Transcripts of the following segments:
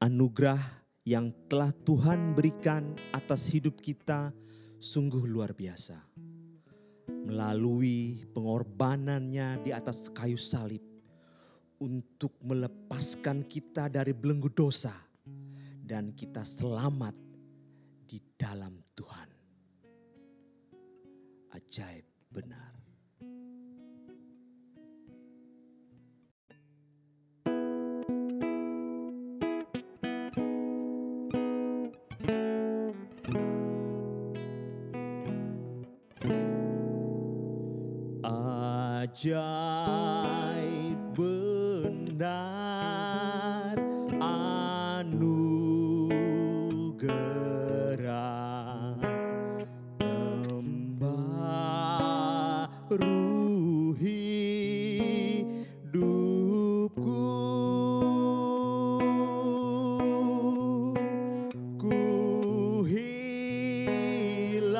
anugerah yang telah Tuhan berikan atas hidup kita sungguh luar biasa. Melalui pengorbanannya di atas kayu salib untuk melepaskan kita dari belenggu dosa dan kita selamat di dalam Tuhan. Ajaib benar. Ajaib benar anugerah membaru hidupku. Ku hilang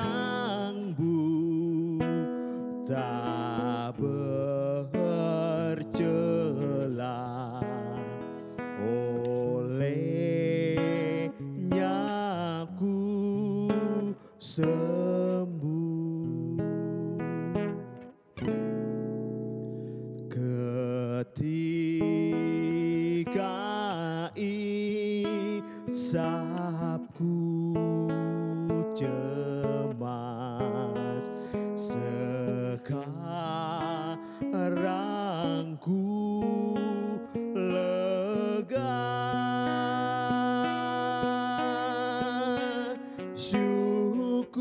buta bercela, olehnya ku sembuh. Ketika isapku cemas, sekarang ku lega. Syukur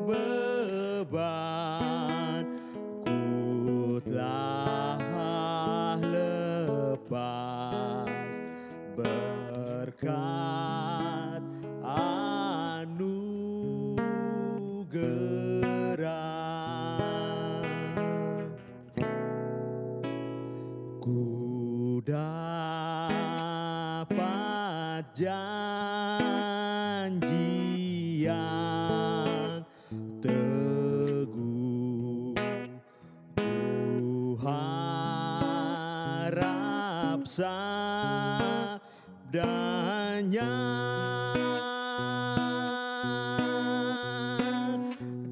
beban ku telah lepas berkat anugerah. Ku dapat janji yang teguh, ku harap sabdanya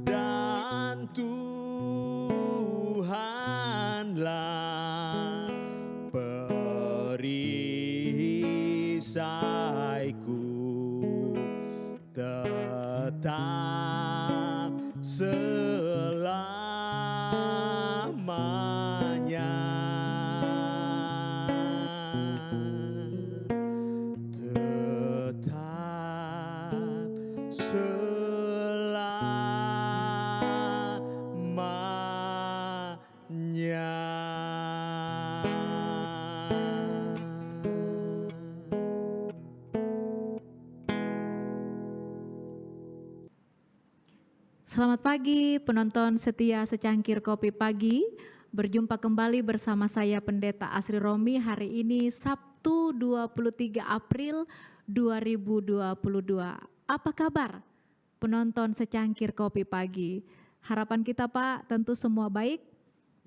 dan Tuhanlah perisaiku, tetap selamanya. Tetap selamanya. Selamat pagi penonton setia secangkir kopi pagi. Berjumpa kembali bersama saya Pendeta Asri Romi hari ini Sabtu 23 April 2022. Apa kabar penonton secangkir kopi pagi? Harapan kita Pak tentu semua baik?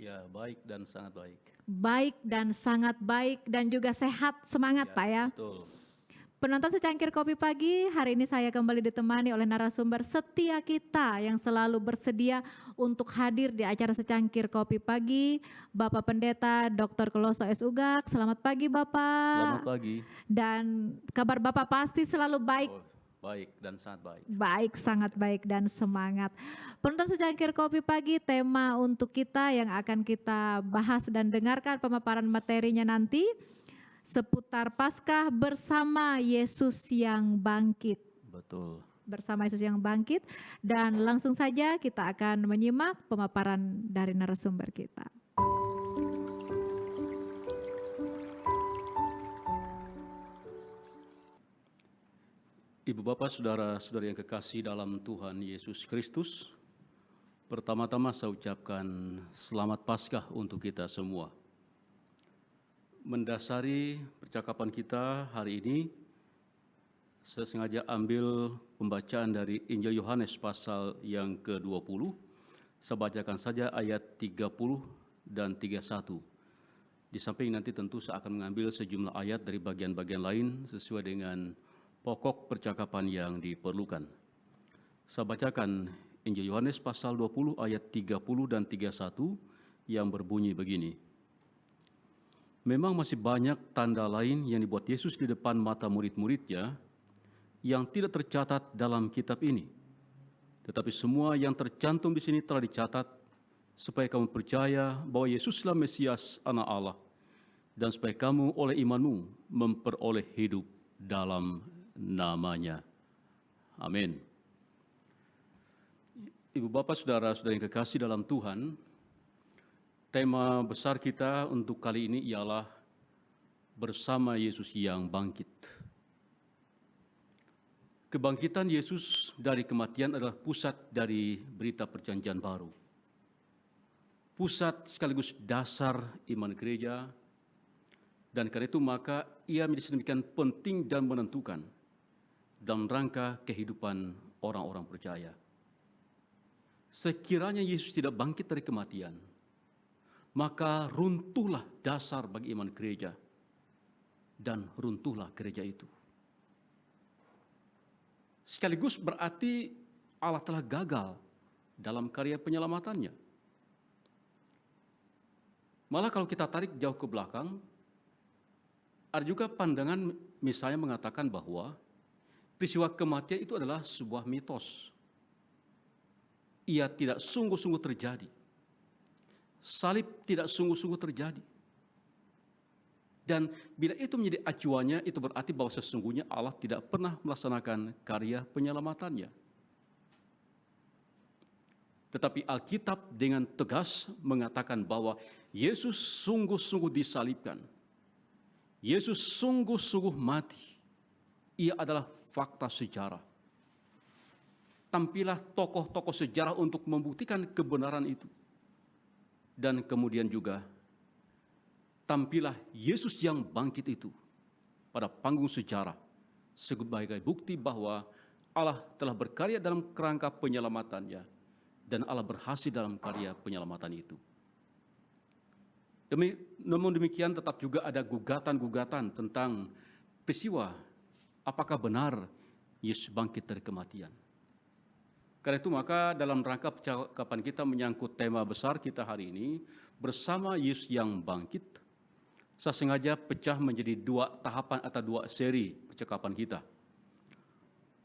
Ya, baik dan sangat baik. Baik dan sangat baik dan juga sehat, semangat Ya, Pak ya. betul. Penonton secangkir kopi pagi, hari ini saya kembali ditemani oleh narasumber setia kita yang selalu bersedia untuk hadir di acara secangkir kopi pagi, Bapak Pendeta Dr. Kloso S. Ugak. Selamat pagi Bapak. Selamat pagi. Dan kabar Bapak pasti selalu baik. Oh, baik dan sangat baik. Baik, sangat baik dan semangat. Penonton secangkir kopi pagi, tema untuk kita yang akan kita bahas dan dengarkan pemaparan materinya nanti seputar Paskah bersama Yesus yang bangkit. Betul. Bersama Yesus yang bangkit, dan langsung saja kita akan menyimak pemaparan dari narasumber kita. Ibu bapak saudara-saudari yang kekasih dalam Tuhan Yesus Kristus, pertama-tama saya ucapkan selamat Paskah untuk kita semua. Mendasari percakapan kita hari ini, saya sengaja ambil pembacaan dari Injil Yohanes pasal yang ke-20. Saya bacakan saja ayat 30 dan 31. Di samping nanti tentu saya akan mengambil sejumlah ayat dari bagian-bagian lain sesuai dengan pokok percakapan yang diperlukan. Saya bacakan Injil Yohanes pasal 20 ayat 30 dan 31 yang berbunyi begini. Memang masih banyak tanda lain yang dibuat Yesus di depan mata murid-muridnya yang tidak tercatat dalam kitab ini. Tetapi semua yang tercantum di sini telah dicatat supaya kamu percaya bahwa Yesuslah Mesias, Anak Allah, dan supaya kamu oleh imanmu memperoleh hidup dalam namanya. Amin. Ibu bapak saudara-saudara yang kekasih dalam Tuhan, tema besar kita untuk kali ini ialah bersama Yesus yang bangkit. Kebangkitan Yesus dari kematian adalah pusat dari berita perjanjian baru. Pusat sekaligus dasar iman gereja, dan karena itu maka ia menjadi sedemikian penting dan menentukan dalam rangka kehidupan orang-orang percaya. Sekiranya Yesus tidak bangkit dari kematian, maka runtuhlah dasar bagi iman gereja, dan runtuhlah gereja itu. Sekaligus berarti Allah telah gagal dalam karya penyelamatannya. Malah kalau kita tarik jauh ke belakang, ada juga pandangan misalnya mengatakan bahwa peristiwa kematian itu adalah sebuah mitos. Ia tidak sungguh-sungguh terjadi. Salib tidak sungguh-sungguh terjadi. Dan bila itu menjadi acuannya, itu berarti bahwa sesungguhnya Allah tidak pernah melaksanakan karya penyelamatannya. Tetapi Alkitab dengan tegas mengatakan bahwa Yesus sungguh-sungguh disalibkan. Yesus sungguh-sungguh mati. Ia adalah fakta sejarah. Tampillah tokoh-tokoh sejarah untuk membuktikan kebenaran itu. Dan kemudian juga tampillah Yesus yang bangkit itu pada panggung sejarah sebagai bukti bahwa Allah telah berkarya dalam kerangka penyelamatannya dan Allah berhasil dalam karya penyelamatan itu. Namun demikian tetap juga ada gugatan-gugatan tentang peristiwa apakah benar Yesus bangkit dari kematian. Karena itu maka dalam rangka percakapan kita menyangkut tema besar kita hari ini, bersama Yesus yang bangkit, saya sengaja pecah menjadi dua tahapan atau dua seri percakapan kita.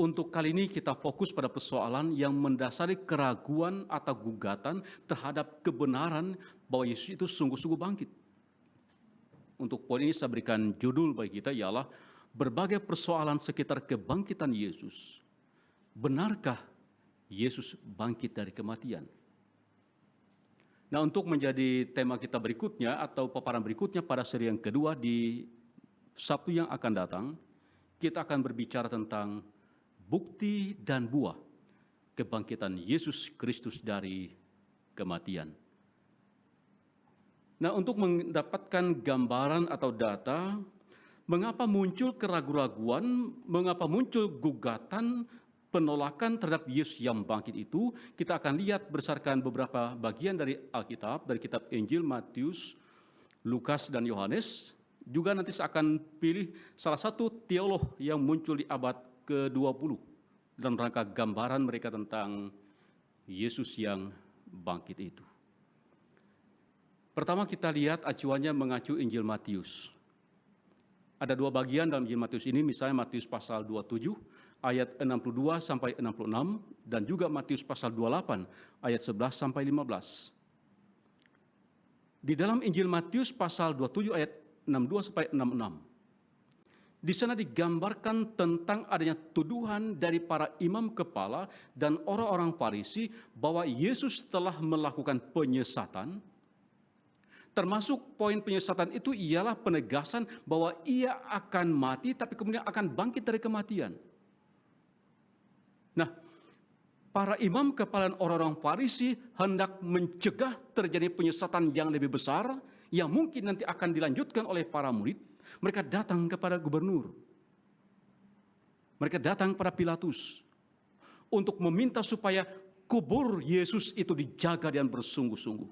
Untuk kali ini kita fokus pada persoalan yang mendasari keraguan atau gugatan terhadap kebenaran bahwa Yesus itu sungguh-sungguh bangkit. Untuk poin ini saya berikan judul bagi kita ialah berbagai persoalan sekitar kebangkitan Yesus. Benarkah Yesus bangkit dari kematian? Nah, untuk menjadi tema kita berikutnya atau paparan berikutnya pada seri yang kedua di Sabtu yang akan datang, kita akan berbicara tentang bukti dan buah kebangkitan Yesus Kristus dari kematian. Nah, untuk mendapatkan gambaran atau data, mengapa muncul keraguan-raguan, mengapa muncul gugatan, penolakan terhadap Yesus yang bangkit itu, kita akan lihat berdasarkan beberapa bagian dari Alkitab, dari kitab Injil, Matius, Lukas, dan Yohanes. Juga nanti saya akan pilih salah satu teolog yang muncul di abad ke-20 dalam rangka gambaran mereka tentang Yesus yang bangkit itu. Pertama kita lihat acuannya mengacu Injil Matius. Ada dua bagian dalam Injil Matius ini, misalnya Matius pasal 27 ayat 62 sampai 66 dan juga Matius pasal 28 ayat 11 sampai 15. Di dalam Injil Matius pasal 27 ayat 62 sampai 66. Di sana digambarkan tentang adanya tuduhan dari para imam kepala dan orang-orang Farisi bahwa Yesus telah melakukan penyesatan. Termasuk poin penyesatan itu ialah penegasan bahwa ia akan mati tapi kemudian akan bangkit dari kematian. Nah, para imam kepala dan orang-orang Farisi hendak mencegah terjadi penyesatan yang lebih besar yang mungkin nanti akan dilanjutkan oleh para murid. Mereka datang kepada gubernur. Mereka datang kepada Pilatus untuk meminta supaya kubur Yesus itu dijaga dan bersungguh-sungguh.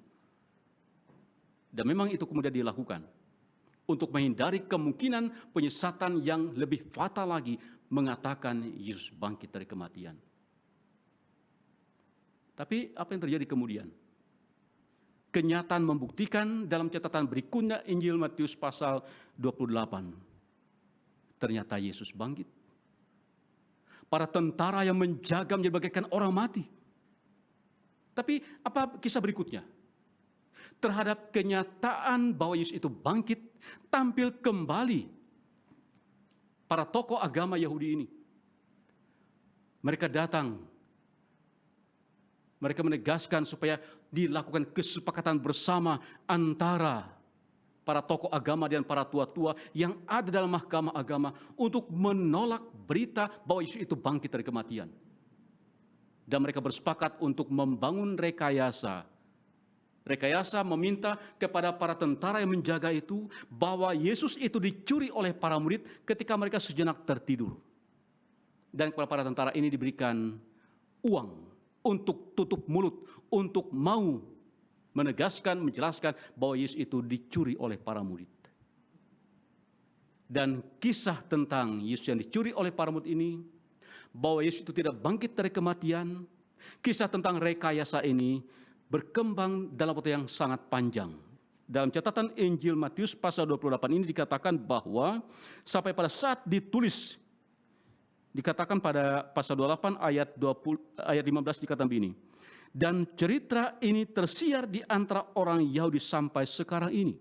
Dan memang itu kemudian dilakukan. untuk menghindari kemungkinan penyesatan yang lebih fatal lagi mengatakan Yesus bangkit dari kematian. Tapi apa yang terjadi kemudian? Kenyataan membuktikan dalam catatan berikutnya Injil Matius pasal 28. Ternyata Yesus bangkit. Para tentara yang menjaga menjadi bagaikan orang mati. Tapi apa kisah berikutnya? Terhadap kenyataan bahwa Yesus itu bangkit, tampil kembali para tokoh agama Yahudi ini. Mereka datang, mereka menegaskan supaya dilakukan kesepakatan bersama antara para tokoh agama dan para tua-tua yang ada dalam mahkamah agama untuk menolak berita bahwa Yesus itu bangkit dari kematian. Dan mereka bersepakat untuk membangun rekayasa. Rekayasa meminta kepada para tentara yang menjaga itu bahwa Yesus itu dicuri oleh para murid ketika mereka sejenak tertidur. Dan kepada para tentara ini diberikan uang untuk tutup mulut, untuk mau menegaskan, menjelaskan bahwa Yesus itu dicuri oleh para murid. Dan kisah tentang Yesus yang dicuri oleh para murid ini, bahwa Yesus itu tidak bangkit dari kematian, kisah tentang rekayasa ini berkembang dalam waktu yang sangat panjang. Dalam catatan Injil Matius pasal 28 ini dikatakan bahwa sampai pada saat ditulis, dikatakan pada pasal 28 ayat 15 dikatakan begini. Dan cerita ini tersiar di antara orang Yahudi sampai sekarang ini.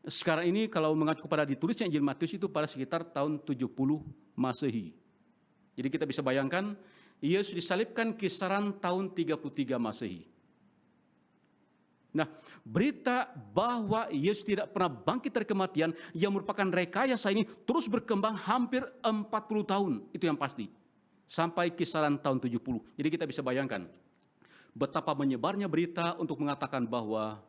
Sekarang ini kalau mengacu kepada ditulisnya Injil Matius itu pada sekitar tahun 70 Masehi. Jadi kita bisa bayangkan Yesus disalibkan kisaran tahun 33 Masehi. Nah, berita bahwa Yesus tidak pernah bangkit dari kematian yang merupakan rekayasa ini terus berkembang hampir 40 tahun, itu yang pasti. Sampai kisaran tahun 70. Jadi kita bisa bayangkan betapa menyebarnya berita untuk mengatakan bahwa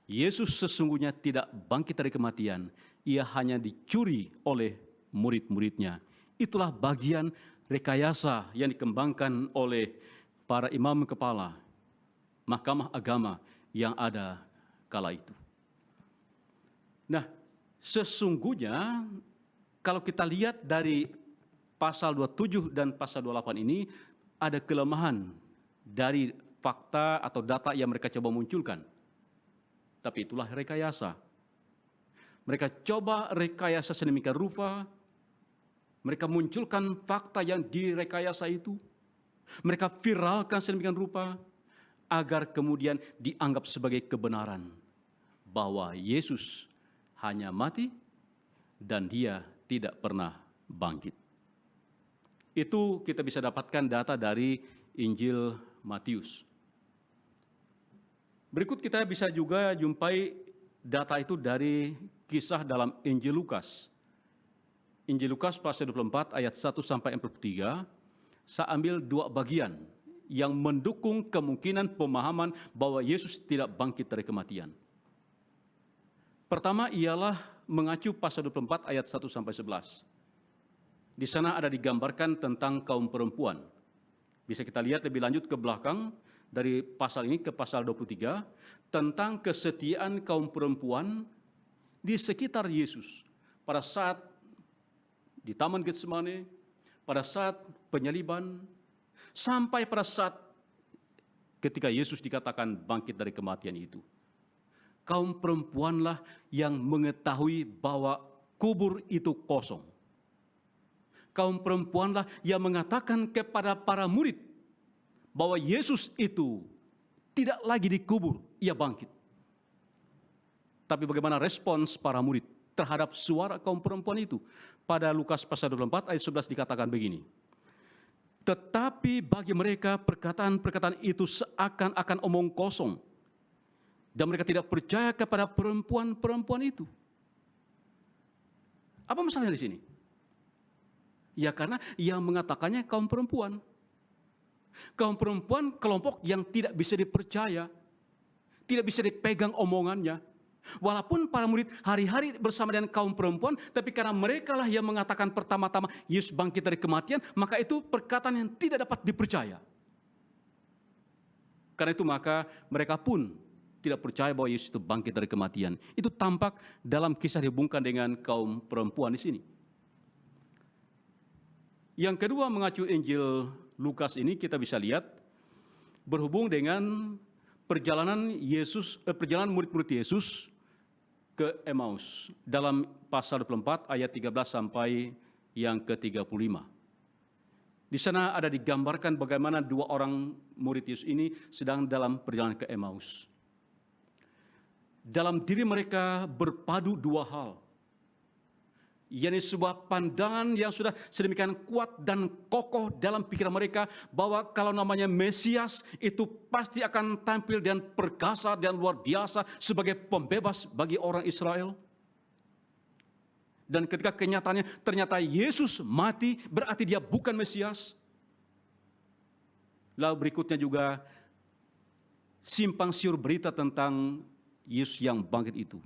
Yesus sesungguhnya tidak bangkit dari kematian. Ia hanya dicuri oleh murid-muridnya. Itulah bagian rekayasa yang dikembangkan oleh para imam kepala mahkamah agama yang ada kala itu. Nah, sesungguhnya kalau kita lihat dari pasal 27 dan pasal 28 ini ada kelemahan dari fakta atau data yang mereka coba munculkan. Tapi itulah rekayasa. Mereka coba rekayasa sedemikian rupa, mereka munculkan fakta yang direkayasa itu, mereka viralkan sedemikian rupa, agar kemudian dianggap sebagai kebenaran bahwa Yesus hanya mati dan dia tidak pernah bangkit. Itu kita bisa dapatkan data dari Injil Matius. Berikut kita bisa juga jumpai data itu dari kisah dalam Injil Lukas. Injil Lukas pasal 24 ayat 1 sampai 43, saya ambil dua bagian yang mendukung kemungkinan pemahaman bahwa Yesus tidak bangkit dari kematian. Pertama ialah mengacu pasal 24 ayat 1 sampai 11. Di sana ada digambarkan tentang kaum perempuan. Bisa kita lihat lebih lanjut ke belakang dari pasal ini ke pasal 23 tentang kesetiaan kaum perempuan di sekitar Yesus pada saat di Taman Getsemane, pada saat penyaliban, sampai pada saat ketika Yesus dikatakan bangkit dari kematian itu. Kaum perempuanlah yang mengetahui bahwa kubur itu kosong. Kaum perempuanlah yang mengatakan kepada para murid bahwa Yesus itu tidak lagi dikubur, ia bangkit. Tapi bagaimana respons para murid terhadap suara kaum perempuan itu? Pada Lukas pasal 24 ayat 11 dikatakan begini. Tetapi bagi mereka perkataan-perkataan itu seakan-akan omong kosong. Dan mereka tidak percaya kepada perempuan-perempuan itu. Apa masalahnya di sini? Ya karena yang mengatakannya kaum perempuan. Kaum perempuan kelompok yang tidak bisa dipercaya. Tidak bisa dipegang omongannya. Walaupun para murid hari-hari bersama dengan kaum perempuan, tapi karena mereka lah yang mengatakan pertama-tama Yesus bangkit dari kematian, maka itu perkataan yang tidak dapat dipercaya. Karena itu maka mereka pun tidak percaya bahwa Yesus itu bangkit dari kematian. Itu tampak dalam kisah dihubungkan dengan kaum perempuan di sini. Yang kedua, mengacu Injil Lukas ini kita bisa lihat berhubung dengan perjalanan murid-murid Yesus ke Emmaus dalam pasal 24 ayat 13 sampai yang ke-35. Di sana ada digambarkan bagaimana dua orang murid Yesus ini sedang dalam perjalanan ke Emmaus. Dalam diri mereka berpadu dua hal, yakni sebuah pandangan yang sudah sedemikian kuat dan kokoh dalam pikiran mereka bahwa kalau namanya Mesias itu pasti akan tampil dan perkasa dan luar biasa sebagai pembebas bagi orang Israel. Dan ketika kenyataannya ternyata Yesus mati, berarti dia bukan Mesias. Lalu berikutnya juga simpang siur berita tentang Yesus yang bangkit itu.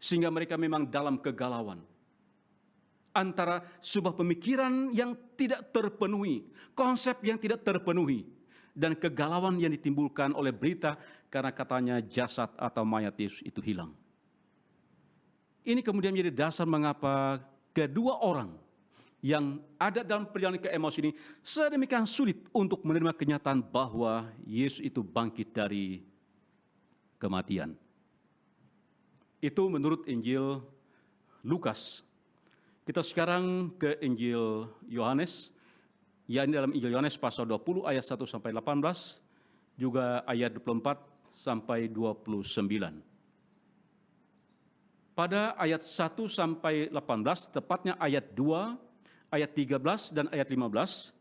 Sehingga mereka memang dalam kegalauan. Antara sebuah pemikiran yang tidak terpenuhi, konsep yang tidak terpenuhi, dan kegalauan yang ditimbulkan oleh berita karena katanya jasad atau mayat Yesus itu hilang. Ini kemudian menjadi dasar mengapa kedua orang yang ada dalam perjalanan ke Emmaus ini sedemikian sulit untuk menerima kenyataan bahwa Yesus itu bangkit dari kematian. Itu menurut Injil Lukas. Kita sekarang ke Injil Yohanes, yakni dalam Injil Yohanes pasal 20 ayat 1 sampai 18, juga ayat 24 sampai 29. Pada ayat 1 sampai 18, tepatnya ayat 2, ayat 13 dan ayat 15,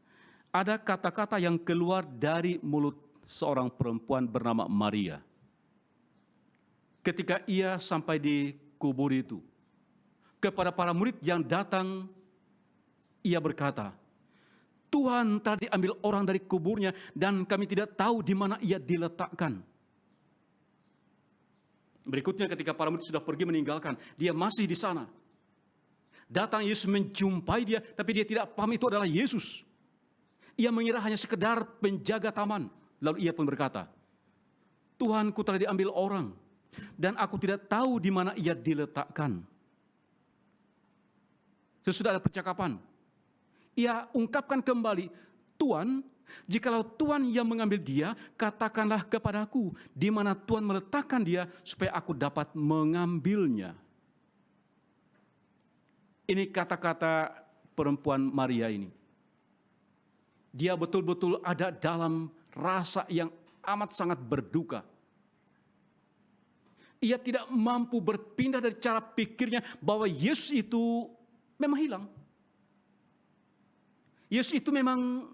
ada kata-kata yang keluar dari mulut seorang perempuan bernama Maria. Ketika ia sampai di kubur itu, kepada para murid yang datang, ia berkata, Tuhan telah diambil orang dari kuburnya dan kami tidak tahu di mana ia diletakkan. Berikutnya ketika para murid sudah pergi meninggalkan, dia masih di sana. Datang Yesus menjumpai dia, tapi dia tidak paham itu adalah Yesus. Ia mengira hanya sekedar penjaga taman. Lalu ia pun berkata, Tuhanku telah diambil orang, dan aku tidak tahu di mana ia diletakkan. Sesudah ada percakapan, ia ungkapkan kembali, Tuhan, jikalau Tuhan yang mengambil dia, katakanlah kepadaku di mana Tuhan meletakkan dia supaya aku dapat mengambilnya. Ini kata-kata perempuan Maria ini. Dia betul-betul ada dalam rasa yang amat sangat berduka. Ia tidak mampu berpindah dari cara pikirnya bahwa Yesus itu memang hilang. Yesus itu memang,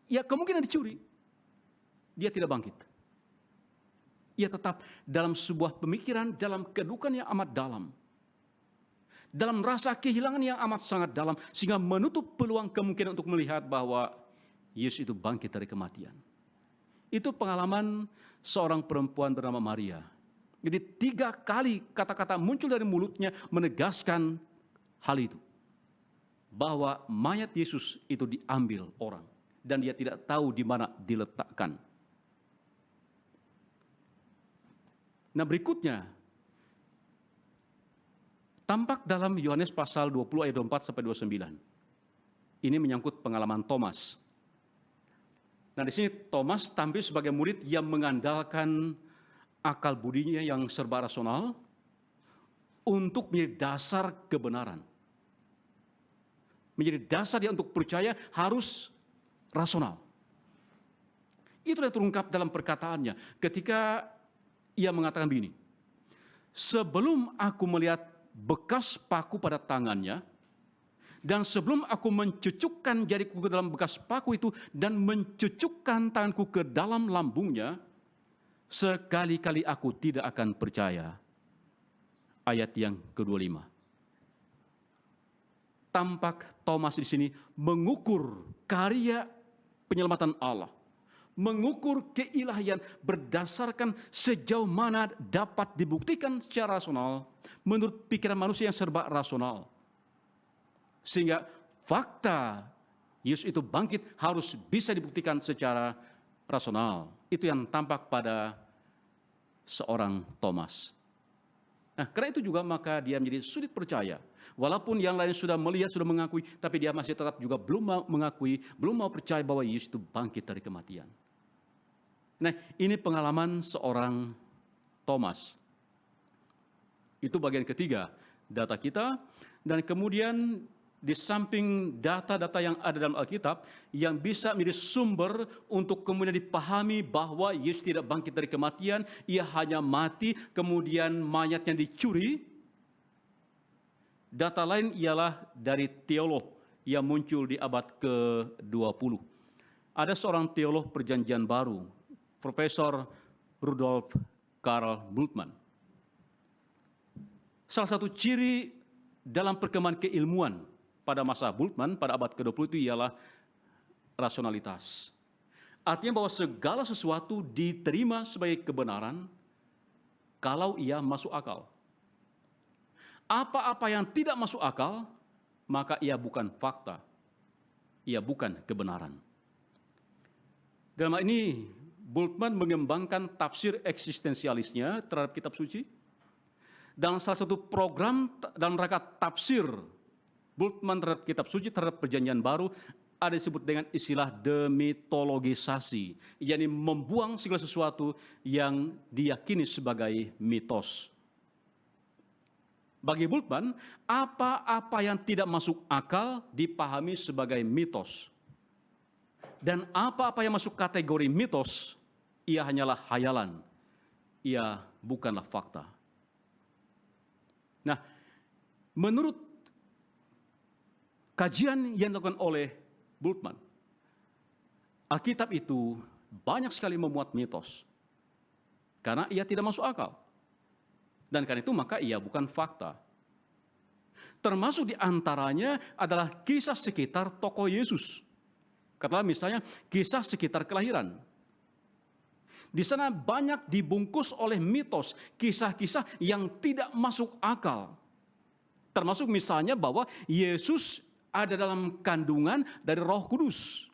ya kemungkinan dicuri. Dia tidak bangkit. Ia tetap dalam sebuah pemikiran, dalam kedukaan yang amat dalam. Dalam rasa kehilangan yang amat sangat dalam, sehingga menutup peluang kemungkinan untuk melihat bahwa Yesus itu bangkit dari kematian. Itu pengalaman seorang perempuan bernama Maria. Jadi 3 kali kata-kata muncul dari mulutnya menegaskan hal itu. Bahwa mayat Yesus itu diambil orang. Dan dia tidak tahu di mana diletakkan. Nah berikutnya, tampak dalam Yohanes pasal 20 ayat 24 sampai 29. Ini menyangkut pengalaman Thomas. Nah di sini Thomas tampil sebagai murid yang mengandalkan akal budinya yang serba rasional untuk menjadi dasar kebenaran. Menjadi dasar dia untuk percaya harus rasional. Itulah yang terungkap dalam perkataannya ketika ia mengatakan begini, sebelum aku melihat bekas paku pada tangannya, dan sebelum aku mencucukkan jariku ke dalam bekas paku itu dan mencucukkan tanganku ke dalam lambungnya, sekali-kali aku tidak akan percaya. Ayat yang ke-25. Tampak Thomas di sini mengukur karya penyelamatan Allah. Mengukur keilahian berdasarkan sejauh mana dapat dibuktikan secara rasional menurut pikiran manusia yang serba rasional. Sehingga fakta Yesus itu bangkit harus bisa dibuktikan secara rasional. Itu yang tampak pada seorang Thomas. Nah, karena itu juga maka dia menjadi sulit percaya. Walaupun yang lain sudah melihat, sudah mengakui, tapi dia masih tetap juga belum mau mengakui, belum mau percaya bahwa Yesus itu bangkit dari kematian. Nah, ini pengalaman seorang Thomas. Itu bagian ketiga data kita. Dan kemudian di samping data-data yang ada dalam Alkitab yang bisa menjadi sumber untuk kemudian dipahami bahwa Yesus tidak bangkit dari kematian, ia hanya mati, kemudian mayatnya dicuri. Data lain ialah dari teolog yang muncul di abad ke-20. Ada seorang teolog Perjanjian Baru, Profesor Rudolf Karl Bultmann. Salah satu ciri dalam perkembangan keilmuan pada masa Bultmann pada abad ke-20 itu ialah rasionalitas. Artinya bahwa segala sesuatu diterima sebagai kebenaran kalau ia masuk akal. Apa-apa yang tidak masuk akal, maka ia bukan fakta, ia bukan kebenaran. Dalam hal ini, Bultmann mengembangkan tafsir eksistensialisnya terhadap kitab suci. Dalam salah satu program dalam rangka tafsir Bultmann terhadap kitab suci, terhadap Perjanjian Baru, ada disebut dengan istilah demitologisasi, yakni membuang segala sesuatu yang diyakini sebagai mitos. Bagi Bultmann, apa-apa yang tidak masuk akal dipahami sebagai mitos. Dan apa-apa yang masuk kategori mitos, ia hanyalah hayalan, ia bukanlah fakta. Nah, menurut kajian yang dilakukan oleh Bultmann, Alkitab itu banyak sekali memuat mitos, karena ia tidak masuk akal. Dan karena itu maka ia bukan fakta. Termasuk di antaranya adalah kisah sekitar tokoh Yesus. Katakanlah misalnya kisah sekitar kelahiran. Di sana banyak dibungkus oleh mitos, kisah-kisah yang tidak masuk akal. Termasuk misalnya bahwa Yesus ada dalam kandungan dari Roh Kudus.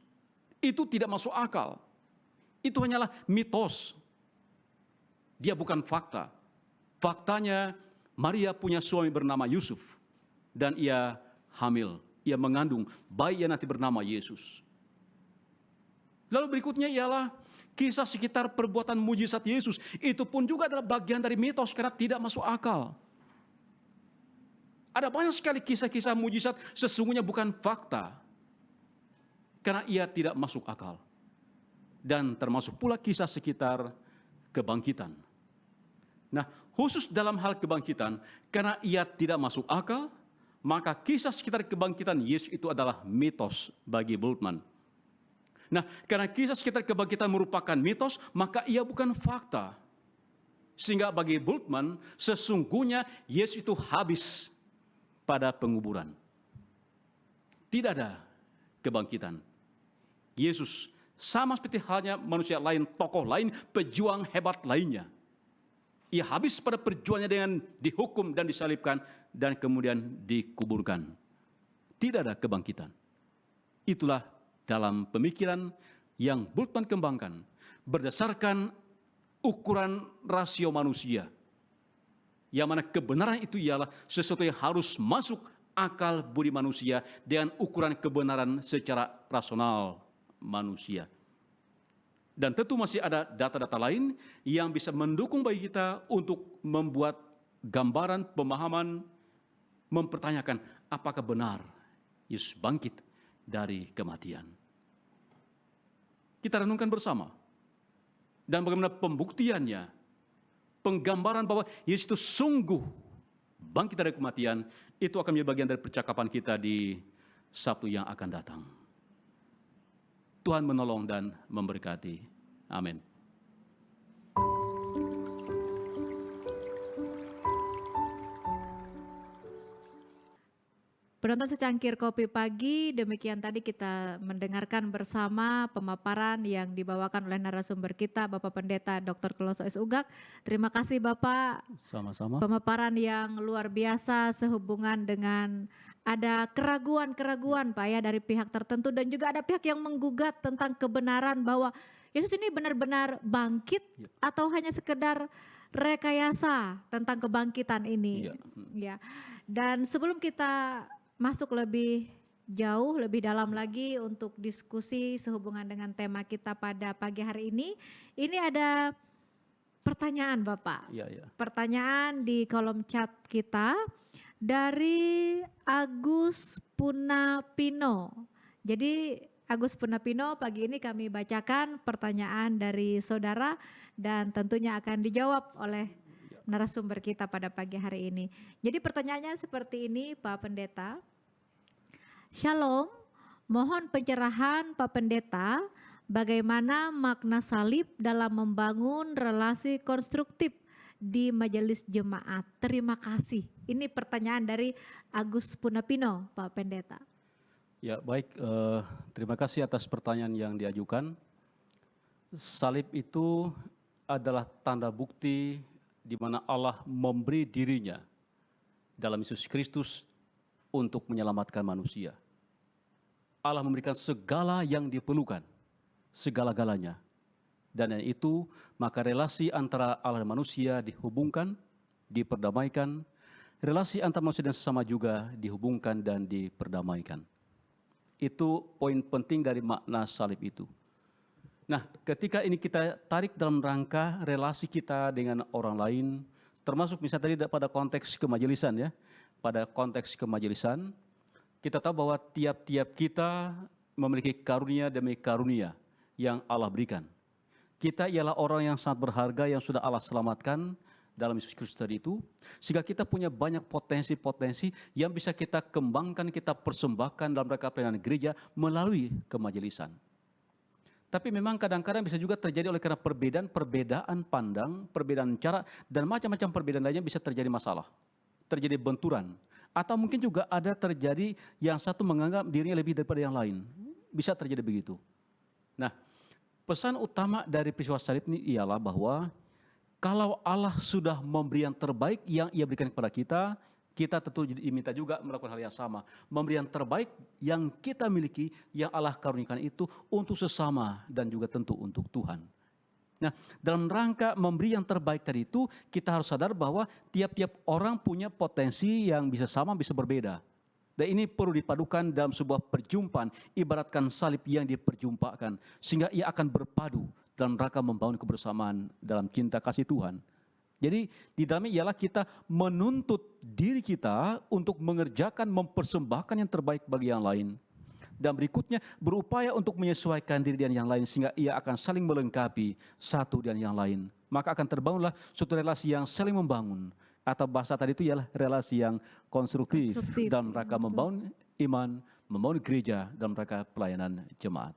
Itu tidak masuk akal. Itu hanyalah mitos. Dia bukan fakta. Faktanya, Maria punya suami bernama Yusuf, dan ia hamil, ia mengandung bayi yang nanti bernama Yesus. Lalu berikutnya ialah kisah sekitar perbuatan mujizat Yesus. Itu pun juga adalah bagian dari mitos karena tidak masuk akal. Ada banyak sekali kisah-kisah mujizat sesungguhnya bukan fakta, karena ia tidak masuk akal. Dan termasuk pula kisah sekitar kebangkitan. Nah, khusus dalam hal kebangkitan, karena ia tidak masuk akal, maka kisah sekitar kebangkitan Yesus itu adalah mitos bagi Bultmann. Nah, karena kisah sekitar kebangkitan merupakan mitos, maka ia bukan fakta. Sehingga bagi Bultmann, sesungguhnya Yesus itu habis pada penguburan. Tidak ada kebangkitan. Yesus sama seperti halnya manusia lain, tokoh lain, pejuang hebat lainnya. Ia habis pada perjuangannya dengan dihukum dan disalibkan dan kemudian dikuburkan. Tidak ada kebangkitan. Itulah dalam pemikiran yang Bultmann kembangkan berdasarkan ukuran rasio manusia. Yang mana kebenaran itu ialah sesuatu yang harus masuk akal budi manusia dengan ukuran kebenaran secara rasional manusia. Dan tentu masih ada data-data lain yang bisa mendukung bagi kita untuk membuat gambaran, pemahaman, mempertanyakan apakah benar Yesus bangkit dari kematian. Kita renungkan bersama. Dan bagaimana pembuktiannya, penggambaran bahwa Yesus itu sungguh bangkit dari kematian, itu akan menjadi bagian dari percakapan kita di Sabtu yang akan datang. Tuhan menolong dan memberkati. Amin. Penonton secangkir kopi pagi, demikian tadi kita mendengarkan bersama pemaparan yang dibawakan oleh narasumber kita, Bapak Pendeta Dr. Kloso S. Ugak. Terima kasih Bapak. Sama-sama. Pemaparan yang luar biasa sehubungan dengan ada keraguan-keraguan Pak ya dari pihak tertentu dan juga ada pihak yang menggugat tentang kebenaran bahwa Yesus ini benar-benar bangkit atau hanya sekedar rekayasa tentang kebangkitan ini. Iya. Ya. Dan sebelum kita masuk lebih jauh, lebih dalam lagi untuk diskusi sehubungan dengan tema kita pada pagi hari ini ada pertanyaan Bapak. Iya, iya. Pertanyaan di kolom chat kita dari Agus Punapino. Jadi Agus Punapino, pagi ini kami bacakan pertanyaan dari saudara dan tentunya akan dijawab oleh narasumber kita pada pagi hari ini. Jadi pertanyaannya seperti ini Pak Pendeta. Shalom, mohon pencerahan Pak Pendeta, bagaimana makna salib dalam membangun relasi konstruktif di majelis jemaat. Terima kasih. Ini pertanyaan dari Agus Punapino, Pak Pendeta. Ya, baik, terima kasih atas pertanyaan yang diajukan. Salib itu adalah tanda bukti di mana Allah memberi dirinya dalam Yesus Kristus untuk menyelamatkan manusia. Allah memberikan segala yang diperlukan, segala-galanya. Dan yang itu, maka relasi antara Allah dan manusia dihubungkan, diperdamaikan. Relasi antara manusia dan sesama juga dihubungkan dan diperdamaikan. Itu poin penting dari makna salib itu. Nah, ketika ini kita tarik dalam rangka relasi kita dengan orang lain, termasuk misalnya tadi pada konteks kemajelisan ya, pada konteks kemajelisan, kita tahu bahwa tiap-tiap kita memiliki karunia demi karunia yang Allah berikan. Kita ialah orang yang sangat berharga yang sudah Allah selamatkan dalam Yesus Kristus tadi itu, sehingga kita punya banyak potensi-potensi yang bisa kita kembangkan, kita persembahkan dalam rangka pelayanan gereja melalui kemajelisan. Tapi memang kadang-kadang bisa juga terjadi oleh karena perbedaan pandang, perbedaan cara, dan macam-macam perbedaan lainnya bisa terjadi masalah, terjadi benturan. Atau mungkin juga ada terjadi yang satu menganggap dirinya lebih daripada yang lain. Bisa terjadi begitu. Nah, pesan utama dari peristiwa salib ini ialah bahwa kalau Allah sudah memberi yang terbaik yang Ia berikan kepada kita, kita tentu diminta juga melakukan hal yang sama. Memberi yang terbaik yang kita miliki, yang Allah karuniakan itu untuk sesama dan juga tentu untuk Tuhan. Nah, dalam rangka memberi yang terbaik tadi itu, kita harus sadar bahwa tiap-tiap orang punya potensi yang bisa sama, bisa berbeda. Dan ini perlu dipadukan dalam sebuah perjumpaan, ibaratkan salib yang diperjumpakan, sehingga ia akan berpadu dalam rangka membangun kebersamaan dalam cinta kasih Tuhan. Jadi di dalamnya ialah kita menuntut diri kita untuk mengerjakan, mempersembahkan yang terbaik bagi yang lain. Dan berikutnya berupaya untuk menyesuaikan diri dengan yang lain sehingga ia akan saling melengkapi satu dengan yang lain. Maka akan terbangunlah suatu relasi yang saling membangun. Atau bahasa tadi itu ialah relasi yang konstruktif dalam rangka membangun iman, membangun gereja dalam rangka pelayanan jemaat.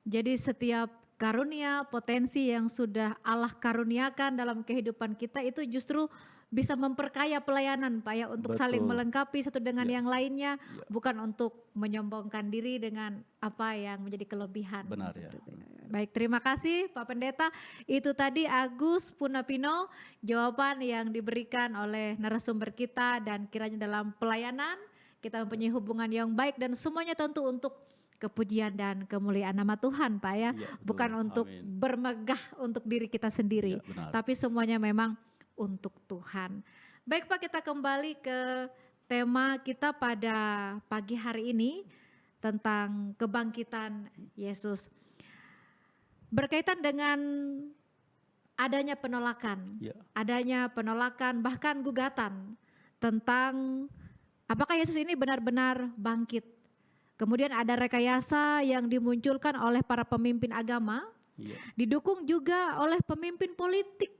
Jadi setiap karunia, potensi yang sudah Allah karuniakan dalam kehidupan kita itu justru bisa memperkaya pelayanan Pak ya, untuk saling melengkapi satu dengan yang lainnya, bukan untuk menyombongkan diri dengan apa yang menjadi kelebihan. Benar ya. Baik, terima kasih Pak Pendeta. Itu tadi Agus Punapino, jawaban yang diberikan oleh narasumber kita, dan kiranya dalam pelayanan kita mempunyai hubungan yang baik dan semuanya tentu untuk kepujian dan kemuliaan nama Tuhan Pak ya, bukan untuk bermegah untuk diri kita sendiri, tapi semuanya memang untuk Tuhan. Baik Pak, kita kembali ke tema kita pada pagi hari ini tentang kebangkitan Yesus. Berkaitan dengan adanya penolakan bahkan gugatan tentang apakah Yesus ini benar-benar bangkit. Kemudian ada rekayasa yang dimunculkan oleh para pemimpin agama, didukung juga oleh pemimpin politik.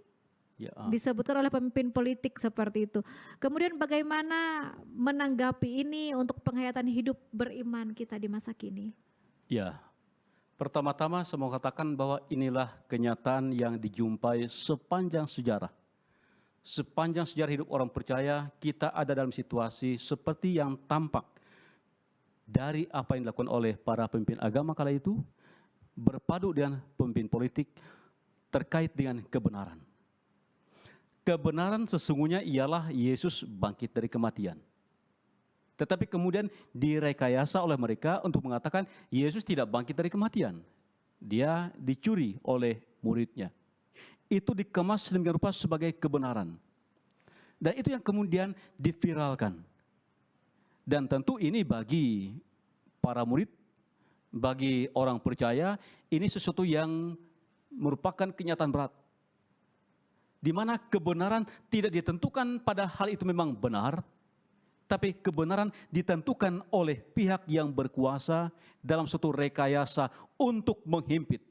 Disebutkan oleh pemimpin politik seperti itu. Kemudian bagaimana menanggapi ini untuk penghayatan hidup beriman kita di masa kini? Ya, pertama-tama saya mau katakan bahwa inilah kenyataan yang dijumpai sepanjang sejarah. Sepanjang sejarah hidup orang percaya, kita ada dalam situasi seperti yang tampak dari apa yang dilakukan oleh para pemimpin agama kala itu, berpadu dengan pemimpin politik terkait dengan kebenaran. Kebenaran sesungguhnya ialah Yesus bangkit dari kematian. Tetapi kemudian direkayasa oleh mereka untuk mengatakan Yesus tidak bangkit dari kematian. Dia dicuri oleh muridnya. itu dikemas sedemikian rupa sebagai kebenaran. Dan itu yang kemudian diviralkan. Dan tentu ini bagi para murid, bagi orang percaya, ini sesuatu yang merupakan kenyataan berat. Di mana kebenaran tidak ditentukan pada hal itu memang benar, tapi kebenaran ditentukan oleh pihak yang berkuasa dalam suatu rekayasa untuk menghimpit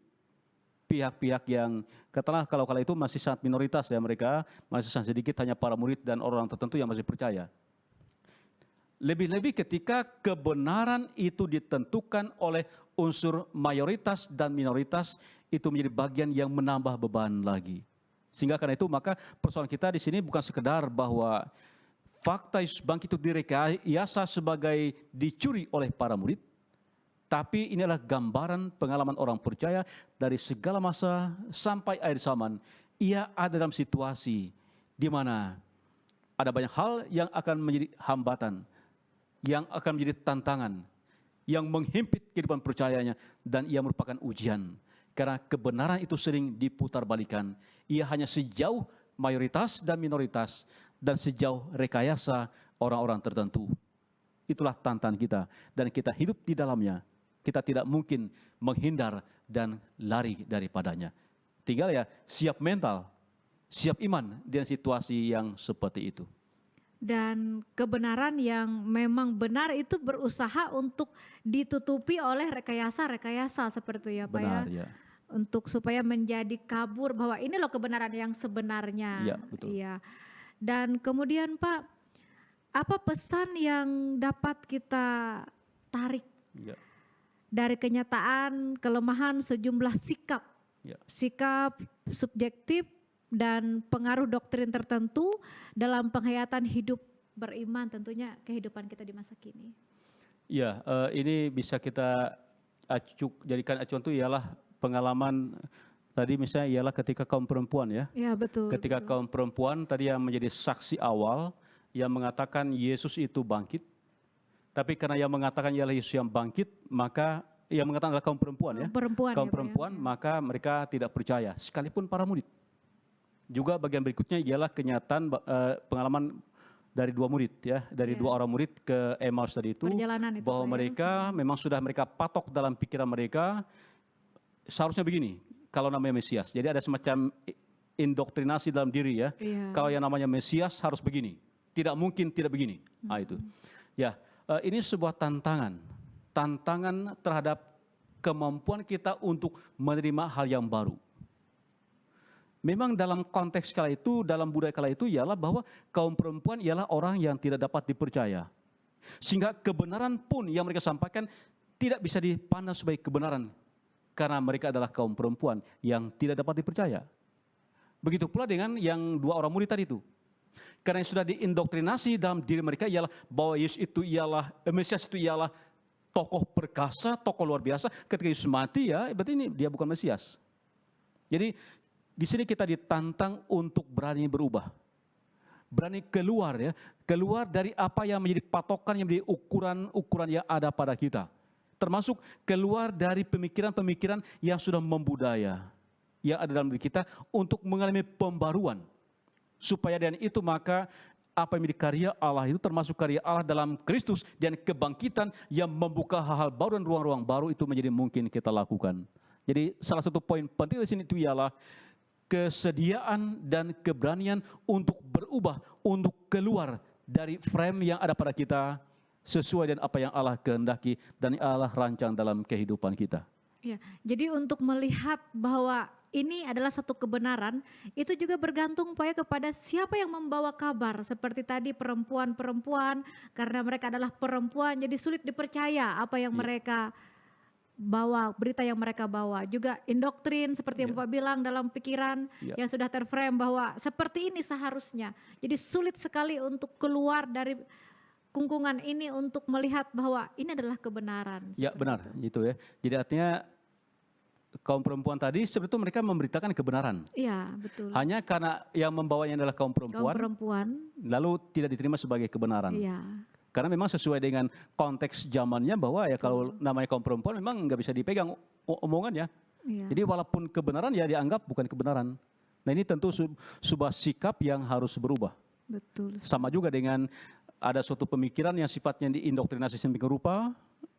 pihak-pihak yang katakanlah kalau kala itu masih sangat minoritas ya, mereka masih sangat sedikit, hanya para murid dan orang tertentu yang masih percaya. Lebih-lebih ketika kebenaran itu ditentukan oleh unsur mayoritas dan minoritas, itu menjadi bagian yang menambah beban lagi. Sehingga karena itu maka persoalan kita di sini bukan sekedar bahwa fakta Yesus bangkit itu direkayasa sebagai dicuri oleh para murid, tapi ini adalah gambaran pengalaman orang percaya dari segala masa sampai akhir zaman. Ia ada dalam situasi di mana ada banyak hal yang akan menjadi hambatan, yang akan menjadi tantangan, yang menghimpit kehidupan percayanya, dan ia merupakan ujian. Karena kebenaran itu sering diputarbalikkan. Ia hanya sejauh mayoritas dan minoritas, dan sejauh rekayasa orang-orang tertentu. Itulah tantangan kita, dan kita hidup di dalamnya. Kita tidak mungkin menghindar dan lari daripadanya. Tinggal ya siap mental, siap iman dengan situasi yang seperti itu. Dan kebenaran yang memang benar itu berusaha untuk ditutupi oleh rekayasa-rekayasa seperti itu ya Pak Benar ya. ya. Untuk supaya menjadi kabur bahwa ini loh kebenaran yang sebenarnya. Iya, betul. Iya. Dan kemudian Pak, apa pesan yang dapat kita tarik Ya. dari kenyataan kelemahan sejumlah sikap, Ya. sikap subjektif dan pengaruh doktrin tertentu dalam penghayatan hidup beriman, tentunya kehidupan kita di masa kini. Ya, ini bisa kita jadikan acuan itu ialah pengalaman tadi misalnya ialah ketika kaum perempuan ya. Ya betul. Ketika betul. kaum perempuan tadi yang menjadi saksi awal yang mengatakan Yesus itu bangkit. Tapi karena yang mengatakan ialah Yesus yang bangkit, maka yang mengatakan adalah kaum perempuan ya. Perempuan Kaum ya, Pak, perempuan, ya. maka mereka tidak percaya, sekalipun para murid. Juga bagian berikutnya ialah kenyataan pengalaman dari dua murid ya, dari Iya. dua orang murid ke Emmaus tadi itu, Perjalanan itu, bahwa Pak, ya. mereka memang sudah mereka patok dalam pikiran mereka, seharusnya begini, kalau namanya Mesias. Jadi ada semacam indoktrinasi dalam diri ya. Iya. Kalau yang namanya Mesias harus begini, tidak mungkin tidak begini. Nah itu. Ya, ini sebuah tantangan terhadap kemampuan kita untuk menerima hal yang baru. Memang dalam konteks kala itu, dalam budaya kala itu ialah bahwa kaum perempuan ialah orang yang tidak dapat dipercaya. Sehingga kebenaran pun yang mereka sampaikan tidak bisa dipandang sebagai kebenaran. Karena mereka adalah kaum perempuan yang tidak dapat dipercaya. Begitu pula dengan yang dua orang murid tadi itu. Karena yang sudah diindoktrinasi dalam diri mereka ialah bahwa Yesus itu ialah, Mesias itu ialah tokoh perkasa, tokoh luar biasa. Ketika Yesus mati ya, berarti ini dia bukan Mesias. Jadi di sini kita ditantang untuk berani berubah. Berani keluar ya, keluar dari apa yang menjadi patokan, yang menjadi ukuran-ukuran yang ada pada kita. Termasuk keluar dari pemikiran-pemikiran yang sudah membudaya, yang ada dalam diri kita untuk mengalami pembaruan. Supaya dengan itu maka apa yang menjadi karya Allah itu termasuk karya Allah dalam Kristus dan kebangkitan yang membuka hal-hal baru dan ruang-ruang baru itu menjadi mungkin kita lakukan. Jadi salah satu poin penting di sini itu ialah kesediaan dan keberanian untuk berubah, untuk keluar dari frame yang ada pada kita sesuai dengan apa yang Allah kehendaki dan Allah rancang dalam kehidupan kita. Ya, jadi untuk melihat bahwa ini adalah satu kebenaran, itu juga bergantung Pak ya kepada siapa yang membawa kabar. Seperti tadi perempuan-perempuan, karena mereka adalah perempuan jadi sulit dipercaya apa yang mereka bawa, berita yang mereka bawa. Juga indoktrin seperti yang Bapak bilang dalam pikiran yang sudah terframe bahwa seperti ini seharusnya. Jadi sulit sekali untuk keluar dari kungkungan ini untuk melihat bahwa ini adalah kebenaran. Ya benar, itu ya. Jadi artinya kaum perempuan tadi sebetulnya mereka memberitakan kebenaran. Iya, betul. Hanya karena yang membawanya adalah kaum Kaum perempuan, perempuan. lalu tidak diterima sebagai kebenaran. Iya. Karena memang sesuai dengan konteks zamannya bahwa ya kalau namanya kaum perempuan memang nggak bisa dipegang omongannya. Iya. Jadi walaupun kebenaran ya dianggap bukan kebenaran. Nah ini tentu sebuah sikap yang harus berubah. Betul. Sama juga dengan ada suatu pemikiran yang sifatnya diindoktrinasi sedemikian rupa,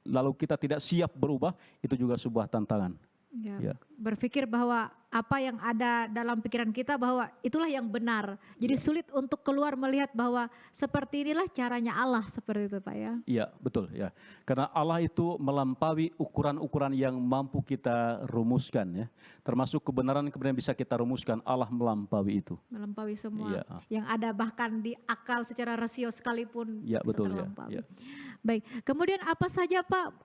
lalu kita tidak siap berubah, itu juga sebuah tantangan. Ya, Ya. berpikir bahwa apa yang ada dalam pikiran kita bahwa itulah yang benar. Jadi sulit untuk keluar melihat bahwa seperti inilah caranya Allah, seperti itu Pak ya. Iya, betul ya. Karena Allah itu melampaui ukuran-ukuran yang mampu kita rumuskan ya. Termasuk kebenaran-kebenaran yang bisa kita rumuskan, Allah melampaui itu. Melampaui semua Iya. yang ada bahkan di akal secara rasio sekalipun Ya, bisa betul ya. terlampaui. Ya. Baik, kemudian apa saja Pak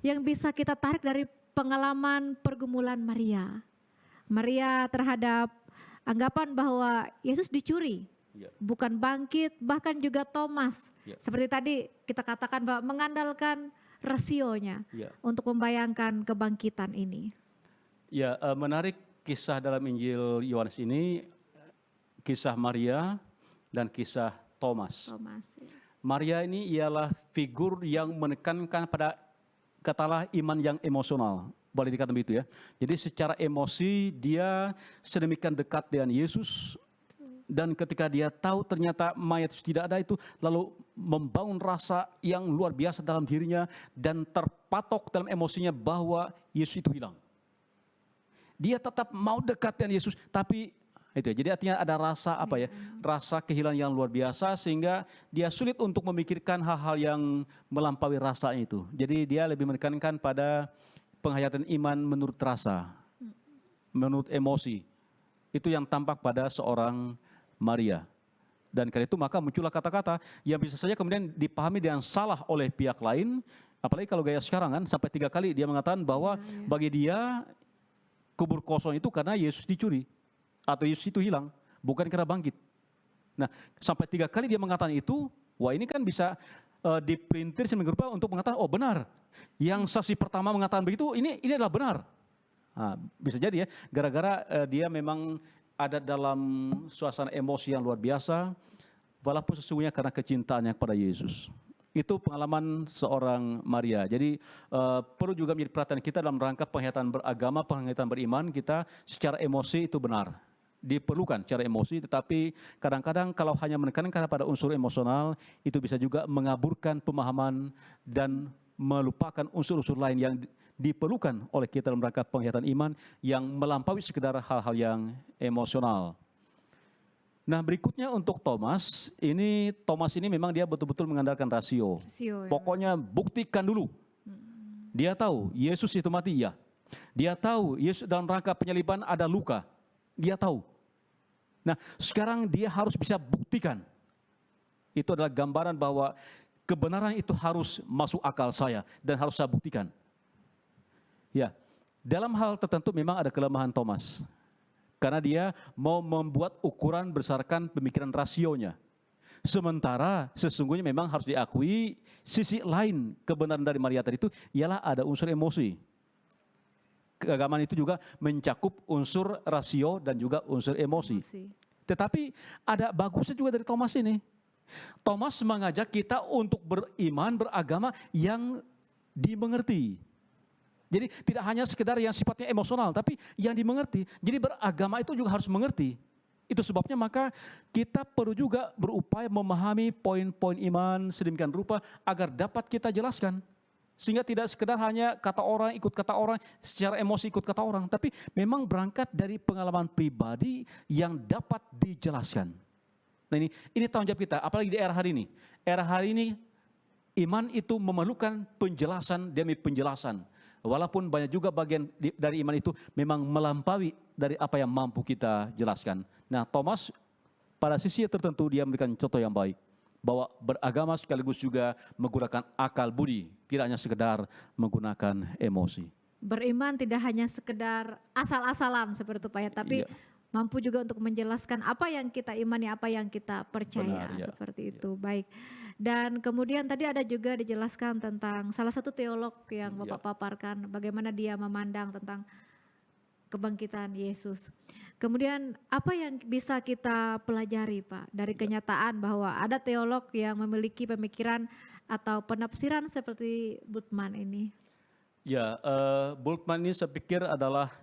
yang bisa kita tarik dari pengalaman pergumulan Maria? Maria terhadap anggapan bahwa Yesus dicuri, Ya. bukan bangkit, bahkan juga Thomas. Ya. Seperti tadi kita katakan bahwa mengandalkan rasionya Ya. untuk membayangkan kebangkitan ini. Ya, menarik kisah dalam Injil Yohanes ini, kisah Maria dan kisah Thomas. Thomas. Maria ini ialah figur yang menekankan pada katalah iman yang emosional. Boleh dikatakan begitu ya. Jadi secara emosi dia sedemikian dekat dengan Yesus. Dan ketika dia tahu ternyata mayat Yesus tidak ada itu, lalu membangun rasa yang luar biasa dalam dirinya dan terpatok dalam emosinya bahwa Yesus itu hilang. Dia tetap mau dekat dengan Yesus, tapi itu ya. Jadi artinya ada rasa apa ya? Rasa kehilangan yang luar biasa sehingga dia sulit untuk memikirkan hal-hal yang melampaui rasa itu. Jadi dia lebih menekankan pada penghayatan iman menurut rasa, menurut emosi. Itu yang tampak pada seorang Maria. Dan karena itu maka muncullah kata-kata yang bisa saja kemudian dipahami dengan salah oleh pihak lain. Apalagi kalau gaya sekarang kan sampai 3 kali dia mengatakan bahwa bagi dia kubur kosong itu karena Yesus dicuri. Atau Yesus itu hilang, bukan karena bangkit. Nah, sampai 3 kali dia mengatakan itu, wah ini kan bisa diprintir sedemikian rupa untuk mengatakan, oh benar. Yang saksi pertama mengatakan begitu, ini adalah benar. Nah, bisa jadi ya, gara-gara dia memang ada dalam suasana emosi yang luar biasa, walaupun sesungguhnya karena kecintaannya kepada Yesus. Itu pengalaman seorang Maria. Jadi perlu juga menjadi perhatian kita dalam rangka penghayatan beragama, penghayatan beriman, kita secara emosi itu benar. Diperlukan secara emosi, tetapi kadang-kadang kalau hanya menekankan pada unsur emosional, itu bisa juga mengaburkan pemahaman dan melupakan unsur-unsur lain yang diperlukan oleh kita dalam rangka penghayatan iman yang melampaui sekedar hal-hal yang emosional. Nah berikutnya untuk Thomas ini memang dia betul-betul mengandalkan rasio. Pokoknya buktikan dulu. Dia tahu Yesus itu mati, ya. Dia tahu Yesus dalam rangka penyaliban ada luka. Dia tahu. Nah sekarang dia harus bisa buktikan. Itu adalah gambaran bahwa kebenaran itu harus masuk akal saya dan harus saya buktikan. Ya, dalam hal tertentu memang ada kelemahan Thomas. Karena dia mau membuat ukuran berdasarkan pemikiran rasionya. Sementara sesungguhnya memang harus diakui sisi lain kebenaran dari Maria tadi itu ialah ada unsur emosi. Keagamaan itu juga mencakup unsur rasio dan juga unsur emosi. Tetapi ada bagusnya juga dari Thomas ini. Thomas mengajak kita untuk beriman, beragama yang dimengerti. Jadi tidak hanya sekedar yang sifatnya emosional, tapi yang dimengerti. Jadi beragama itu juga harus mengerti. Itu sebabnya maka kita perlu juga berupaya memahami poin-poin iman sedemikian rupa agar dapat kita jelaskan. Sehingga tidak sekedar hanya kata orang, ikut kata orang, secara emosi ikut kata orang. Tapi memang berangkat dari pengalaman pribadi yang dapat dijelaskan. Nah ini tanggung jawab kita, apalagi di era hari ini. Era hari ini iman itu memerlukan penjelasan demi penjelasan. Walaupun banyak juga bagian dari iman itu memang melampaui dari apa yang mampu kita jelaskan. Nah Thomas pada sisi tertentu dia memberikan contoh yang baik. Bahwa beragama sekaligus juga menggunakan akal budi, tidak hanya sekedar menggunakan emosi. Beriman tidak hanya sekedar asal-asalan seperti itu Pak ya, tapi mampu juga untuk menjelaskan apa yang kita imani, apa yang kita percaya. Benar, seperti itu. Baik. Dan kemudian tadi ada juga dijelaskan tentang salah satu teolog yang Bapak paparkan, bagaimana dia memandang tentang kebangkitan Yesus. Kemudian apa yang bisa kita pelajari Pak dari kenyataan bahwa ada teolog yang memiliki pemikiran atau penafsiran seperti Bultmann ini? Ya, Bultmann ini saya pikir adalah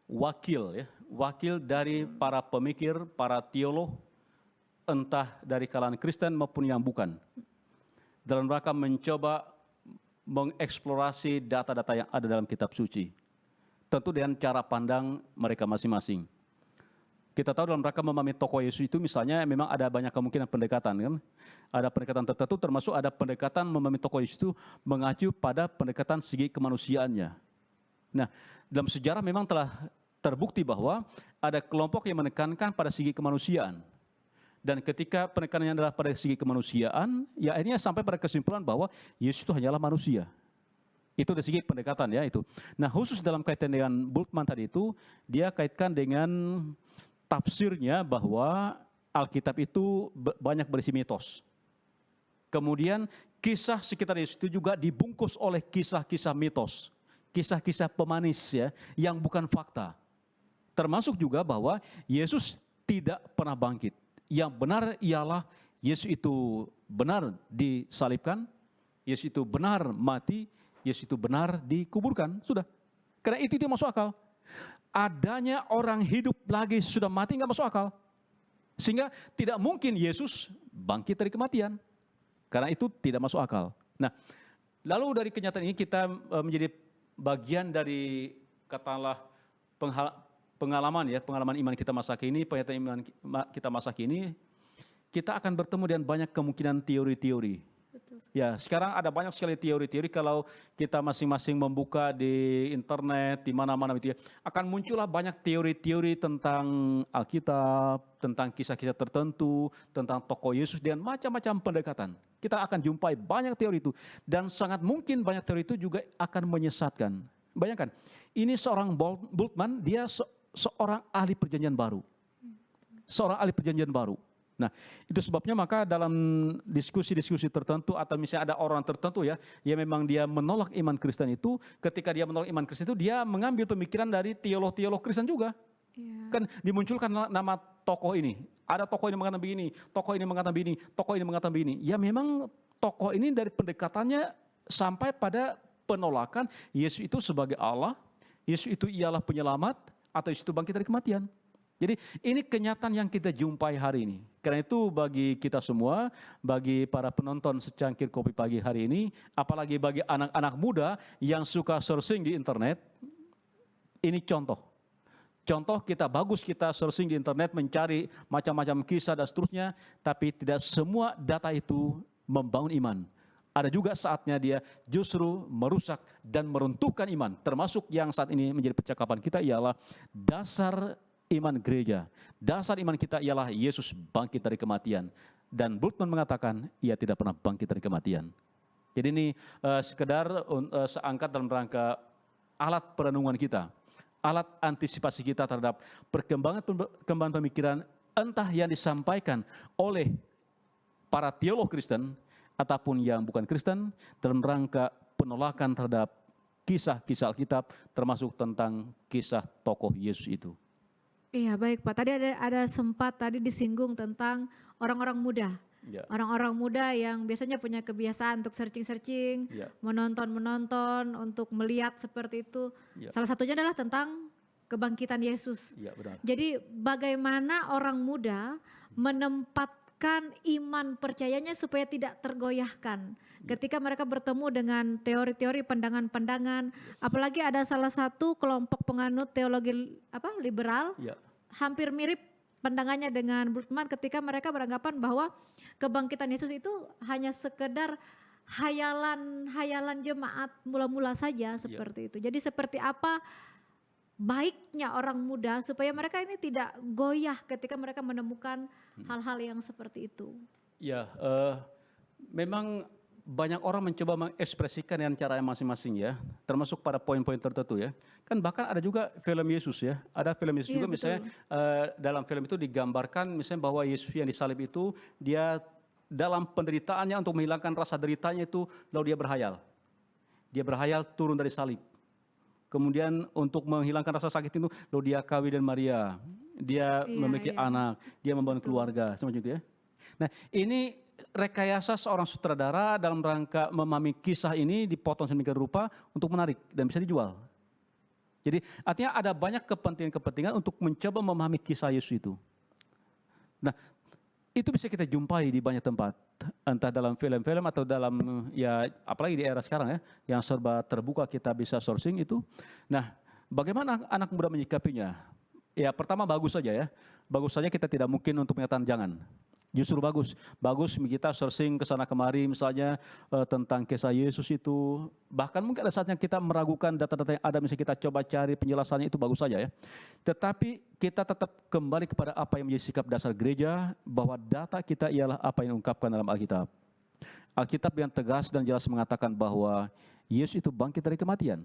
wakil dari para pemikir, para teolog, entah dari kalangan Kristen maupun yang bukan, dalam rangka mencoba mengeksplorasi data-data yang ada dalam kitab suci, tentu dengan cara pandang mereka masing-masing. Kita tahu dalam rangka memahami tokoh Yesus itu misalnya memang ada banyak kemungkinan pendekatan kan. Ada pendekatan tertentu termasuk ada pendekatan memahami tokoh Yesus itu mengacu pada pendekatan segi kemanusiaannya. Nah, dalam sejarah memang telah terbukti bahwa ada kelompok yang menekankan pada segi kemanusiaan. Dan ketika penekanannya adalah pada segi kemanusiaan, ya akhirnya sampai pada kesimpulan bahwa Yesus itu hanyalah manusia. Itu dari segi pendekatan ya itu. Nah, khusus dalam kaitan dengan Bultmann tadi itu, dia kaitkan dengan tafsirnya bahwa Alkitab itu banyak berisi mitos. Kemudian kisah sekitar Yesus itu juga dibungkus oleh kisah-kisah mitos, kisah-kisah pemanis ya, yang bukan fakta. Termasuk juga bahwa Yesus tidak pernah bangkit. Yang benar ialah Yesus itu benar disalibkan, Yesus itu benar mati, Yesus itu benar dikuburkan. Sudah. Karena itu masuk akal. Adanya orang hidup lagi sudah mati nggak masuk akal. Sehingga tidak mungkin Yesus bangkit dari kematian. Karena itu tidak masuk akal. Nah, lalu dari kenyataan ini kita menjadi bagian dari katakanlah pengalaman iman kita masa kini, penyataan iman kita masa kini, kita akan bertemu dengan banyak kemungkinan teori-teori. Ya, sekarang ada banyak sekali teori-teori kalau kita masing-masing membuka di internet, di mana-mana gitu ya, akan muncullah banyak teori-teori tentang Alkitab, tentang kisah-kisah tertentu, tentang tokoh Yesus dan macam-macam pendekatan. Kita akan jumpai banyak teori itu dan sangat mungkin banyak teori itu juga akan menyesatkan. Bayangkan, ini seorang Bultmann, dia seorang ahli perjanjian baru. Seorang ahli perjanjian baru. Nah, itu sebabnya maka dalam diskusi-diskusi tertentu atau misalnya ada orang tertentu ya, yang memang dia menolak iman Kristen itu, ketika dia menolak iman Kristen itu, dia mengambil pemikiran dari teolog-teolog Kristen juga. Yeah. Kan dimunculkan nama tokoh ini. Ada tokoh ini mengatakan begini, tokoh ini mengatakan begini, tokoh ini mengatakan begini. Ya memang tokoh ini dari pendekatannya sampai pada penolakan Yesus itu sebagai Allah, Yesus itu ialah penyelamat, atau Yesus itu bangkit dari kematian. Jadi ini kenyataan yang kita jumpai hari ini. Karena itu bagi kita semua, bagi para penonton secangkir kopi pagi hari ini, apalagi bagi anak-anak muda yang suka searching di internet, ini contoh. Contoh kita bagus kita searching di internet, mencari macam-macam kisah dan seterusnya, tapi tidak semua data itu membangun iman. Ada juga saatnya dia justru merusak dan meruntuhkan iman. Termasuk yang saat ini menjadi percakapan kita ialah dasar iman gereja. Dasar iman kita ialah Yesus bangkit dari kematian. Dan Bultmann mengatakan ia tidak pernah bangkit dari kematian. Jadi ini sekedar seangkat dalam rangka alat perenungan kita. Alat antisipasi kita terhadap perkembangan pemikiran entah yang disampaikan oleh para teolog Kristen ataupun yang bukan Kristen dalam rangka penolakan terhadap kisah-kisah Alkitab termasuk tentang kisah tokoh Yesus itu. Iya baik Pak, tadi ada sempat tadi disinggung tentang orang-orang muda. Ya. Orang-orang muda yang biasanya punya kebiasaan untuk searching-searching, ya, menonton, untuk melihat seperti itu. Ya. Salah satunya adalah tentang kebangkitan Yesus. Ya, benar. Jadi bagaimana orang muda menempatkan iman percayanya supaya tidak tergoyahkan. Ketika mereka bertemu dengan teori-teori pandangan-pandangan, apalagi ada salah satu kelompok penganut teologi liberal, ya, hampir mirip pandangannya dengan Bultmann ketika mereka beranggapan bahwa kebangkitan Yesus itu hanya sekedar hayalan jemaat mula-mula saja seperti itu. Jadi seperti apa baiknya orang muda supaya mereka ini tidak goyah ketika mereka menemukan hal-hal yang seperti itu. Ya, memang banyak orang mencoba mengekspresikan dengan cara masing-masing ya, termasuk pada poin-poin tertentu ya. Kan bahkan ada juga film Yesus ya, ada film Yesus juga misalnya dalam film itu digambarkan misalnya bahwa Yesus yang disalib itu dia dalam penderitaannya untuk menghilangkan rasa deritanya itu lalu dia berhayal. Dia berhayal turun dari salib. Kemudian untuk menghilangkan rasa sakit itu lalu dia kawin dengan Maria. Dia memiliki anak, dia membangun keluarga, semacam itu ya. Nah, ini rekayasa seorang sutradara dalam rangka memahami kisah ini dipotong sedemikian rupa untuk menarik dan bisa dijual. Jadi artinya ada banyak kepentingan-kepentingan untuk mencoba memahami kisah Yesus itu. Nah, itu bisa kita jumpai di banyak tempat, entah dalam film-film atau dalam, ya apalagi di era sekarang ya, yang serba terbuka kita bisa sourcing itu. Nah, bagaimana anak muda menyikapinya? Ya pertama bagus saja ya, bagus saja kita tidak mungkin untuk menyatakan jangan. Justru bagus kita sourcing ke sana kemari misalnya tentang kisah Yesus itu. Bahkan mungkin ada saatnya kita meragukan data-data yang ada, misalnya kita coba cari penjelasannya, itu bagus saja ya. Tetapi kita tetap kembali kepada apa yang menjadi sikap dasar gereja, bahwa data kita ialah apa yang diungkapkan dalam Alkitab. Alkitab yang tegas dan jelas mengatakan bahwa Yesus itu bangkit dari kematian.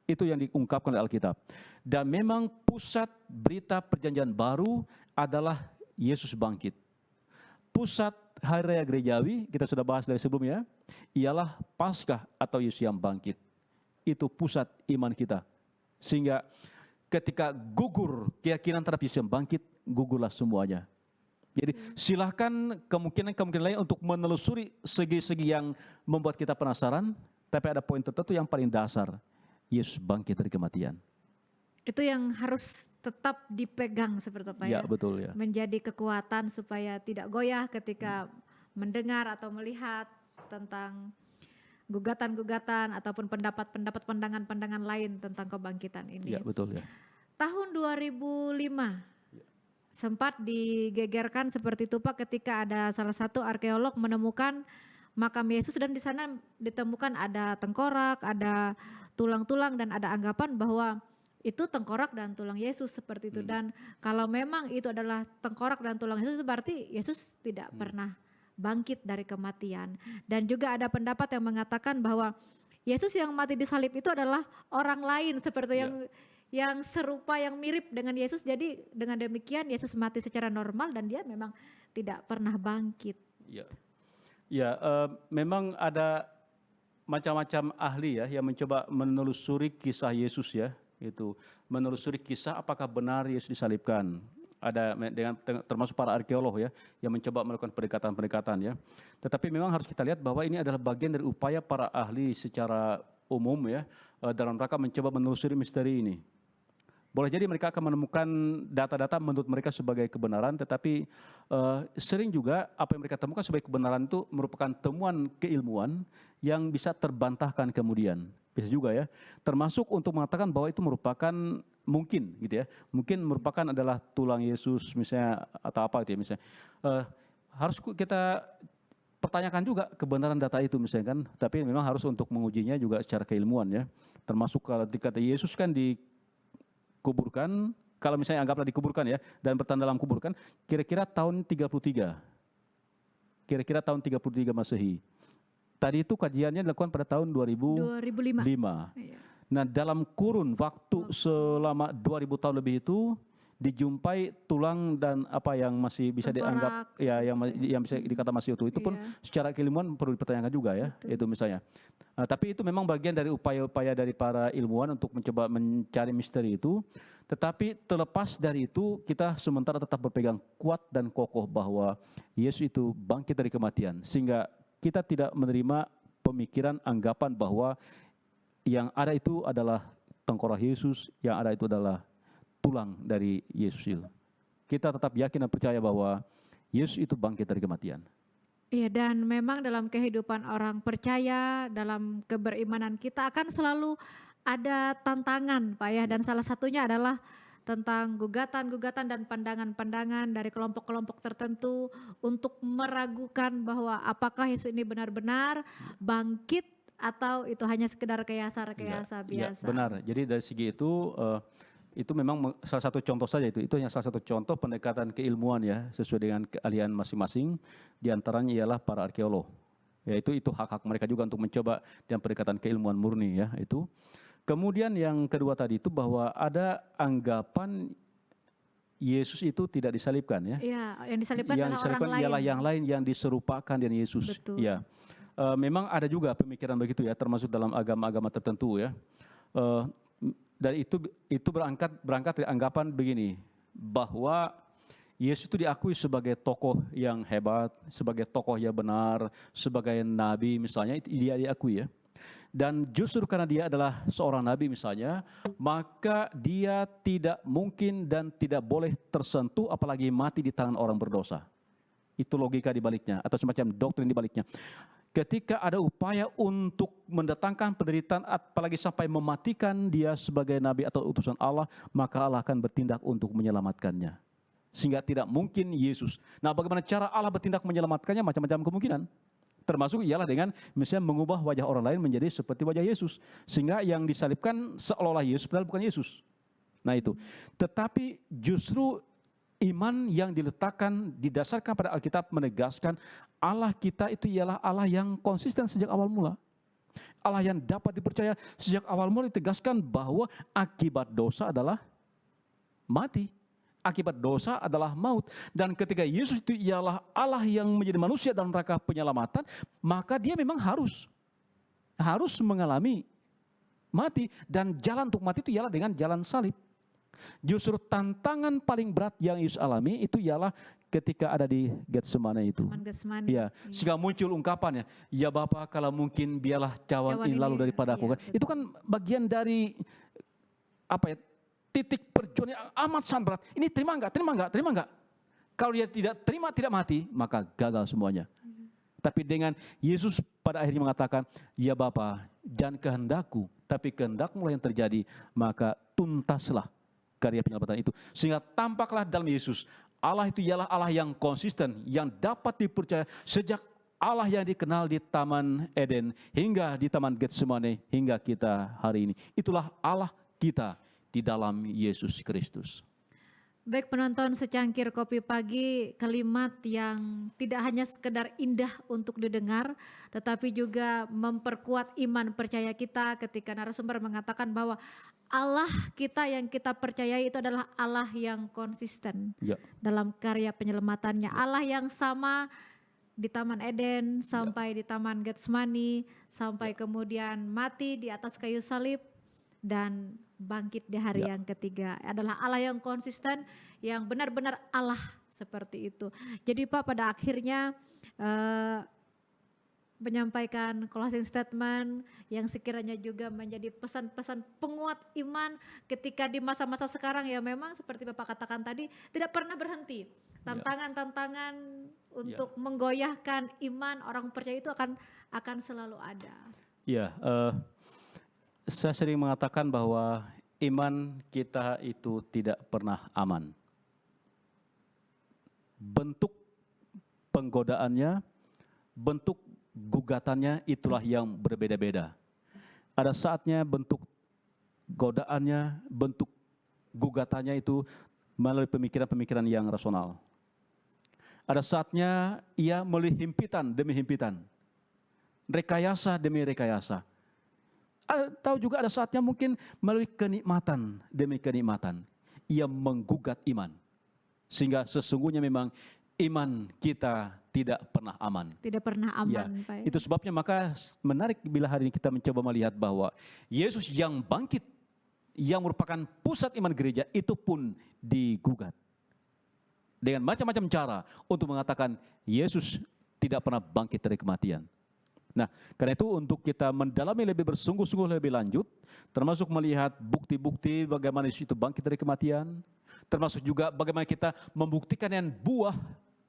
Itu yang diungkapkan oleh Alkitab. Dan memang pusat berita perjanjian baru adalah Yesus bangkit. Pusat hari raya gerejawi, kita sudah bahas dari sebelumnya, ialah Paskah atau Yesus yang bangkit. Itu pusat iman kita. Sehingga ketika gugur keyakinan terhadap Yesus yang bangkit, gugurlah semuanya. Jadi silahkan kemungkinan lain untuk menelusuri segi-segi yang membuat kita penasaran, tapi ada poin tertentu yang paling dasar. Yesus bangkit dari kematian. Itu yang harus tetap dipegang seperti apa ya? Ya, betul ya. Menjadi kekuatan supaya tidak goyah ketika mendengar atau melihat tentang gugatan-gugatan ataupun pendapat-pendapat, pandangan-pandangan lain tentang kebangkitan ini. Ya, betul ya. Tahun 2005 sempat digegerkan seperti itu Pak, ketika ada salah satu arkeolog menemukan makam Yesus dan di sana ditemukan ada tengkorak, ada tulang-tulang dan ada anggapan bahwa itu tengkorak dan tulang Yesus seperti itu. Dan kalau memang itu adalah tengkorak dan tulang Yesus, berarti Yesus tidak pernah bangkit dari kematian. Dan juga ada pendapat yang mengatakan bahwa Yesus yang mati di salib itu adalah orang lain seperti yang serupa, yang mirip dengan Yesus. Jadi dengan demikian Yesus mati secara normal dan dia memang tidak pernah bangkit. Ya, memang ada macam-macam ahli ya yang mencoba menelusuri kisah Yesus ya, itu menelusuri kisah apakah benar Yesus disalibkan. Ada termasuk para arkeolog ya yang mencoba melakukan pendekatan-pendekatan ya. Tetapi memang harus kita lihat bahwa ini adalah bagian dari upaya para ahli secara umum ya dalam rangka mencoba menelusuri misteri ini. Boleh jadi mereka akan menemukan data-data menurut mereka sebagai kebenaran, tetapi sering juga apa yang mereka temukan sebagai kebenaran itu merupakan temuan keilmuan yang bisa terbantahkan kemudian. Bisa juga ya, termasuk untuk mengatakan bahwa itu merupakan mungkin gitu ya, mungkin merupakan adalah tulang Yesus misalnya atau apa itu ya misalnya. Harus kita pertanyakan juga kebenaran data itu misalnya kan, tapi memang harus untuk mengujinya juga secara keilmuan ya. Termasuk kalau dikata Yesus kan dikuburkan, kalau misalnya anggaplah dikuburkan ya, dan bertahan dalam kuburkan, kira-kira tahun 33. Kira-kira tahun 33 Masehi. Tadi itu kajiannya dilakukan pada tahun 2005. Iya. Nah dalam kurun waktu selama 2000 tahun lebih itu, dijumpai tulang dan apa yang masih bisa dianggap ya yang bisa dikata masih utuh, itu pun secara keilmuan perlu dipertanyakan juga ya. Betul. Itu misalnya. Tapi itu memang bagian dari upaya-upaya dari para ilmuwan untuk mencoba mencari misteri itu. Tetapi terlepas dari itu, kita sementara tetap berpegang kuat dan kokoh bahwa Yesus itu bangkit dari kematian, sehingga kita tidak menerima pemikiran anggapan bahwa yang ada itu adalah tengkorak Yesus, yang ada itu adalah tulang dari Yesus itu. Kita tetap yakin dan percaya bahwa Yesus itu bangkit dari kematian. Iya, dan memang dalam kehidupan orang percaya, dalam keberimanan kita akan selalu ada tantangan Pak ya, dan salah satunya adalah tentang gugatan-gugatan dan pandangan-pandangan dari kelompok-kelompok tertentu untuk meragukan bahwa apakah Yesus ini benar-benar bangkit atau itu hanya sekedar rekayasa biasa. Ya, benar. Jadi dari segi itu memang salah satu contoh saja itu hanya salah satu contoh pendekatan keilmuan ya sesuai dengan keahlian masing-masing, diantaranya ialah para arkeolog. Yaitu itu hak-hak mereka juga untuk mencoba dengan pendekatan keilmuan murni ya itu. Kemudian yang kedua tadi itu bahwa ada anggapan Yesus itu tidak disalibkan ya. Iya, yang disalibkan yang adalah orang lain. Ialah yang lain yang diserupakan dengan Yesus. Betul. Ya. Memang ada juga pemikiran begitu ya, termasuk dalam agama-agama tertentu ya. Dan itu berangkat dari anggapan begini, bahwa Yesus itu diakui sebagai tokoh yang hebat, sebagai tokoh yang benar, sebagai nabi misalnya, itu dia diakui ya. Dan justru karena dia adalah seorang nabi misalnya, maka dia tidak mungkin dan tidak boleh tersentuh apalagi mati di tangan orang berdosa. Itu logika di baliknya atau semacam doktrin di baliknya. Ketika ada upaya untuk mendatangkan penderitaan apalagi sampai mematikan dia sebagai nabi atau utusan Allah, maka Allah akan bertindak untuk menyelamatkannya. Sehingga tidak mungkin Yesus. Nah, bagaimana cara Allah bertindak menyelamatkannya? Macam-macam kemungkinan. Termasuk ialah dengan misalnya mengubah wajah orang lain menjadi seperti wajah Yesus. Sehingga yang disalibkan seolah Yesus, padahal bukan Yesus. Nah itu. Tetapi justru iman yang diletakkan, didasarkan pada Alkitab menegaskan Allah kita itu ialah Allah yang konsisten sejak awal mula. Allah yang dapat dipercaya sejak awal mula, ditegaskan bahwa akibat dosa adalah mati. Akibat dosa adalah maut. Dan ketika Yesus itu ialah Allah yang menjadi manusia dalam rangka penyelamatan, maka dia memang harus mengalami mati. Dan jalan untuk mati itu ialah dengan jalan salib. Justru tantangan paling berat yang Yesus alami itu ialah ketika ada di Getsemane itu. Ya, sehingga muncul ungkapannya, ya Bapa, kalau mungkin biarlah cawan ini lalu daripada aku. Iya, itu kan bagian dari apa ya? Titik perjuangan yang amat sangat berat. Ini terima enggak? Kalau dia tidak terima, tidak mati, maka gagal semuanya. Tapi dengan Yesus pada akhirnya mengatakan, ya Bapa, dan kehendakku, tapi kehendakmu lah yang terjadi, maka tuntaslah karya penyelamatan itu. Sehingga tampaklah dalam Yesus, Allah itu ialah Allah yang konsisten, yang dapat dipercaya sejak Allah yang dikenal di Taman Eden, hingga di Taman Getsemane, hingga kita hari ini. Itulah Allah kita di dalam Yesus Kristus. Baik penonton secangkir kopi pagi, kalimat yang tidak hanya sekedar indah untuk didengar, tetapi juga memperkuat iman percaya kita ketika narasumber mengatakan bahwa Allah kita yang kita percayai itu adalah Allah yang konsisten dalam karya penyelamatannya. Allah yang sama di Taman Eden sampai di Taman Getsemani, sampai kemudian mati di atas kayu salib dan bangkit di hari yang ketiga. Adalah Allah yang konsisten, yang benar-benar Allah seperti itu. Jadi Pak pada akhirnya menyampaikan closing statement yang sekiranya juga menjadi pesan-pesan penguat iman ketika di masa-masa sekarang ya memang seperti Bapak katakan tadi tidak pernah berhenti. Tantangan-tantangan untuk menggoyahkan iman orang percaya itu akan selalu ada. Ya, saya sering mengatakan bahwa iman kita itu tidak pernah aman. Bentuk penggodaannya, bentuk gugatannya itulah yang berbeda-beda. Ada saatnya bentuk godaannya, bentuk gugatannya itu melalui pemikiran-pemikiran yang rasional. Ada saatnya ia melalui himpitan demi himpitan, rekayasa demi rekayasa. Tahu juga ada saatnya mungkin melalui kenikmatan demi kenikmatan. Ia menggugat iman. Sehingga sesungguhnya memang iman kita tidak pernah aman. Tidak pernah aman, Pak. Itu sebabnya maka menarik bila hari ini kita mencoba melihat bahwa Yesus yang bangkit, yang merupakan pusat iman gereja, itu pun digugat. Dengan macam-macam cara untuk mengatakan Yesus tidak pernah bangkit dari kematian. Nah, karena itu untuk kita mendalami lebih bersungguh-sungguh lebih lanjut, termasuk melihat bukti-bukti bagaimana Yesus itu bangkit dari kematian, termasuk juga bagaimana kita membuktikan yang buah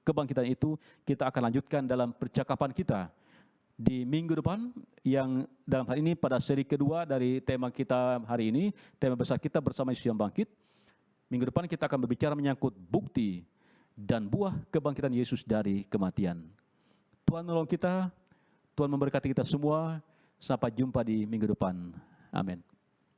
kebangkitan itu, kita akan lanjutkan dalam percakapan kita di minggu depan, yang dalam hal ini pada seri kedua dari tema kita hari ini, tema besar kita bersama Yesus yang bangkit. Minggu depan kita akan berbicara menyangkut bukti dan buah kebangkitan Yesus dari kematian. Tuhan menolong kita, Tuhan memberkati kita semua. Sampai jumpa di minggu depan. Amin.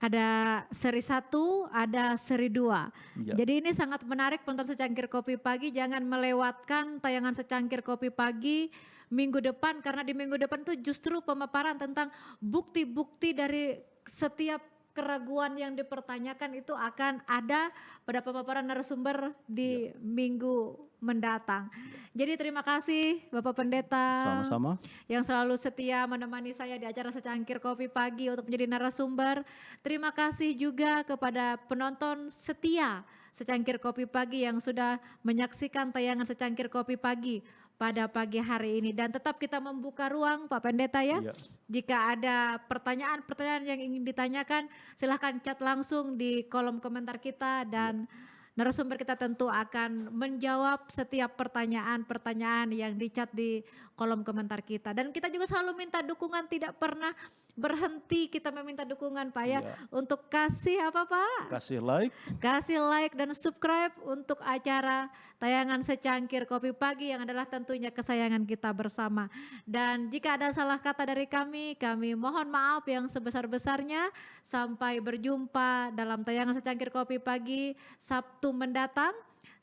Ada seri 1, ada seri 2. Jadi ini sangat menarik penonton secangkir kopi pagi. Jangan melewatkan tayangan secangkir kopi pagi minggu depan. Karena di minggu depan itu justru pemaparan tentang bukti-bukti dari setiap keraguan yang dipertanyakan itu akan ada pada pemaparan narasumber di minggu mendatang. Jadi terima kasih Bapak Pendeta. Sama-sama. Yang selalu setia menemani saya di acara secangkir kopi pagi untuk menjadi narasumber. Terima kasih juga kepada penonton setia secangkir kopi pagi yang sudah menyaksikan tayangan secangkir kopi pagi pada pagi hari ini. Dan tetap kita membuka ruang Pak Pendeta ya. Iya. Jika ada pertanyaan-pertanyaan yang ingin ditanyakan, silahkan chat langsung di kolom komentar kita dan narasumber kita tentu akan menjawab setiap pertanyaan-pertanyaan yang di-chat di kolom komentar kita. Dan kita juga selalu minta dukungan, tidak pernah berhenti kita meminta dukungan Pak ya. Iya. Untuk kasih apa Pak? Kasih like. Kasih like dan subscribe untuk acara tayangan secangkir kopi pagi yang adalah tentunya kesayangan kita bersama. Dan jika ada salah kata dari kami mohon maaf yang sebesar-besarnya. Sampai berjumpa dalam tayangan secangkir kopi pagi Sabtu mendatang.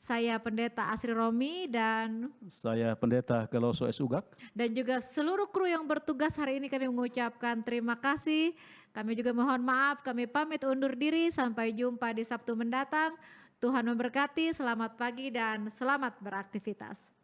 Saya Pendeta Asri Romi dan Saya Pendeta Geloso S. Ugak. juga seluruh kru yang bertugas hari ini kami mengucapkan terima kasih. Kami juga mohon maaf, kami pamit undur diri. Sampai jumpa di Sabtu mendatang. Tuhan memberkati, selamat pagi dan selamat beraktivitas.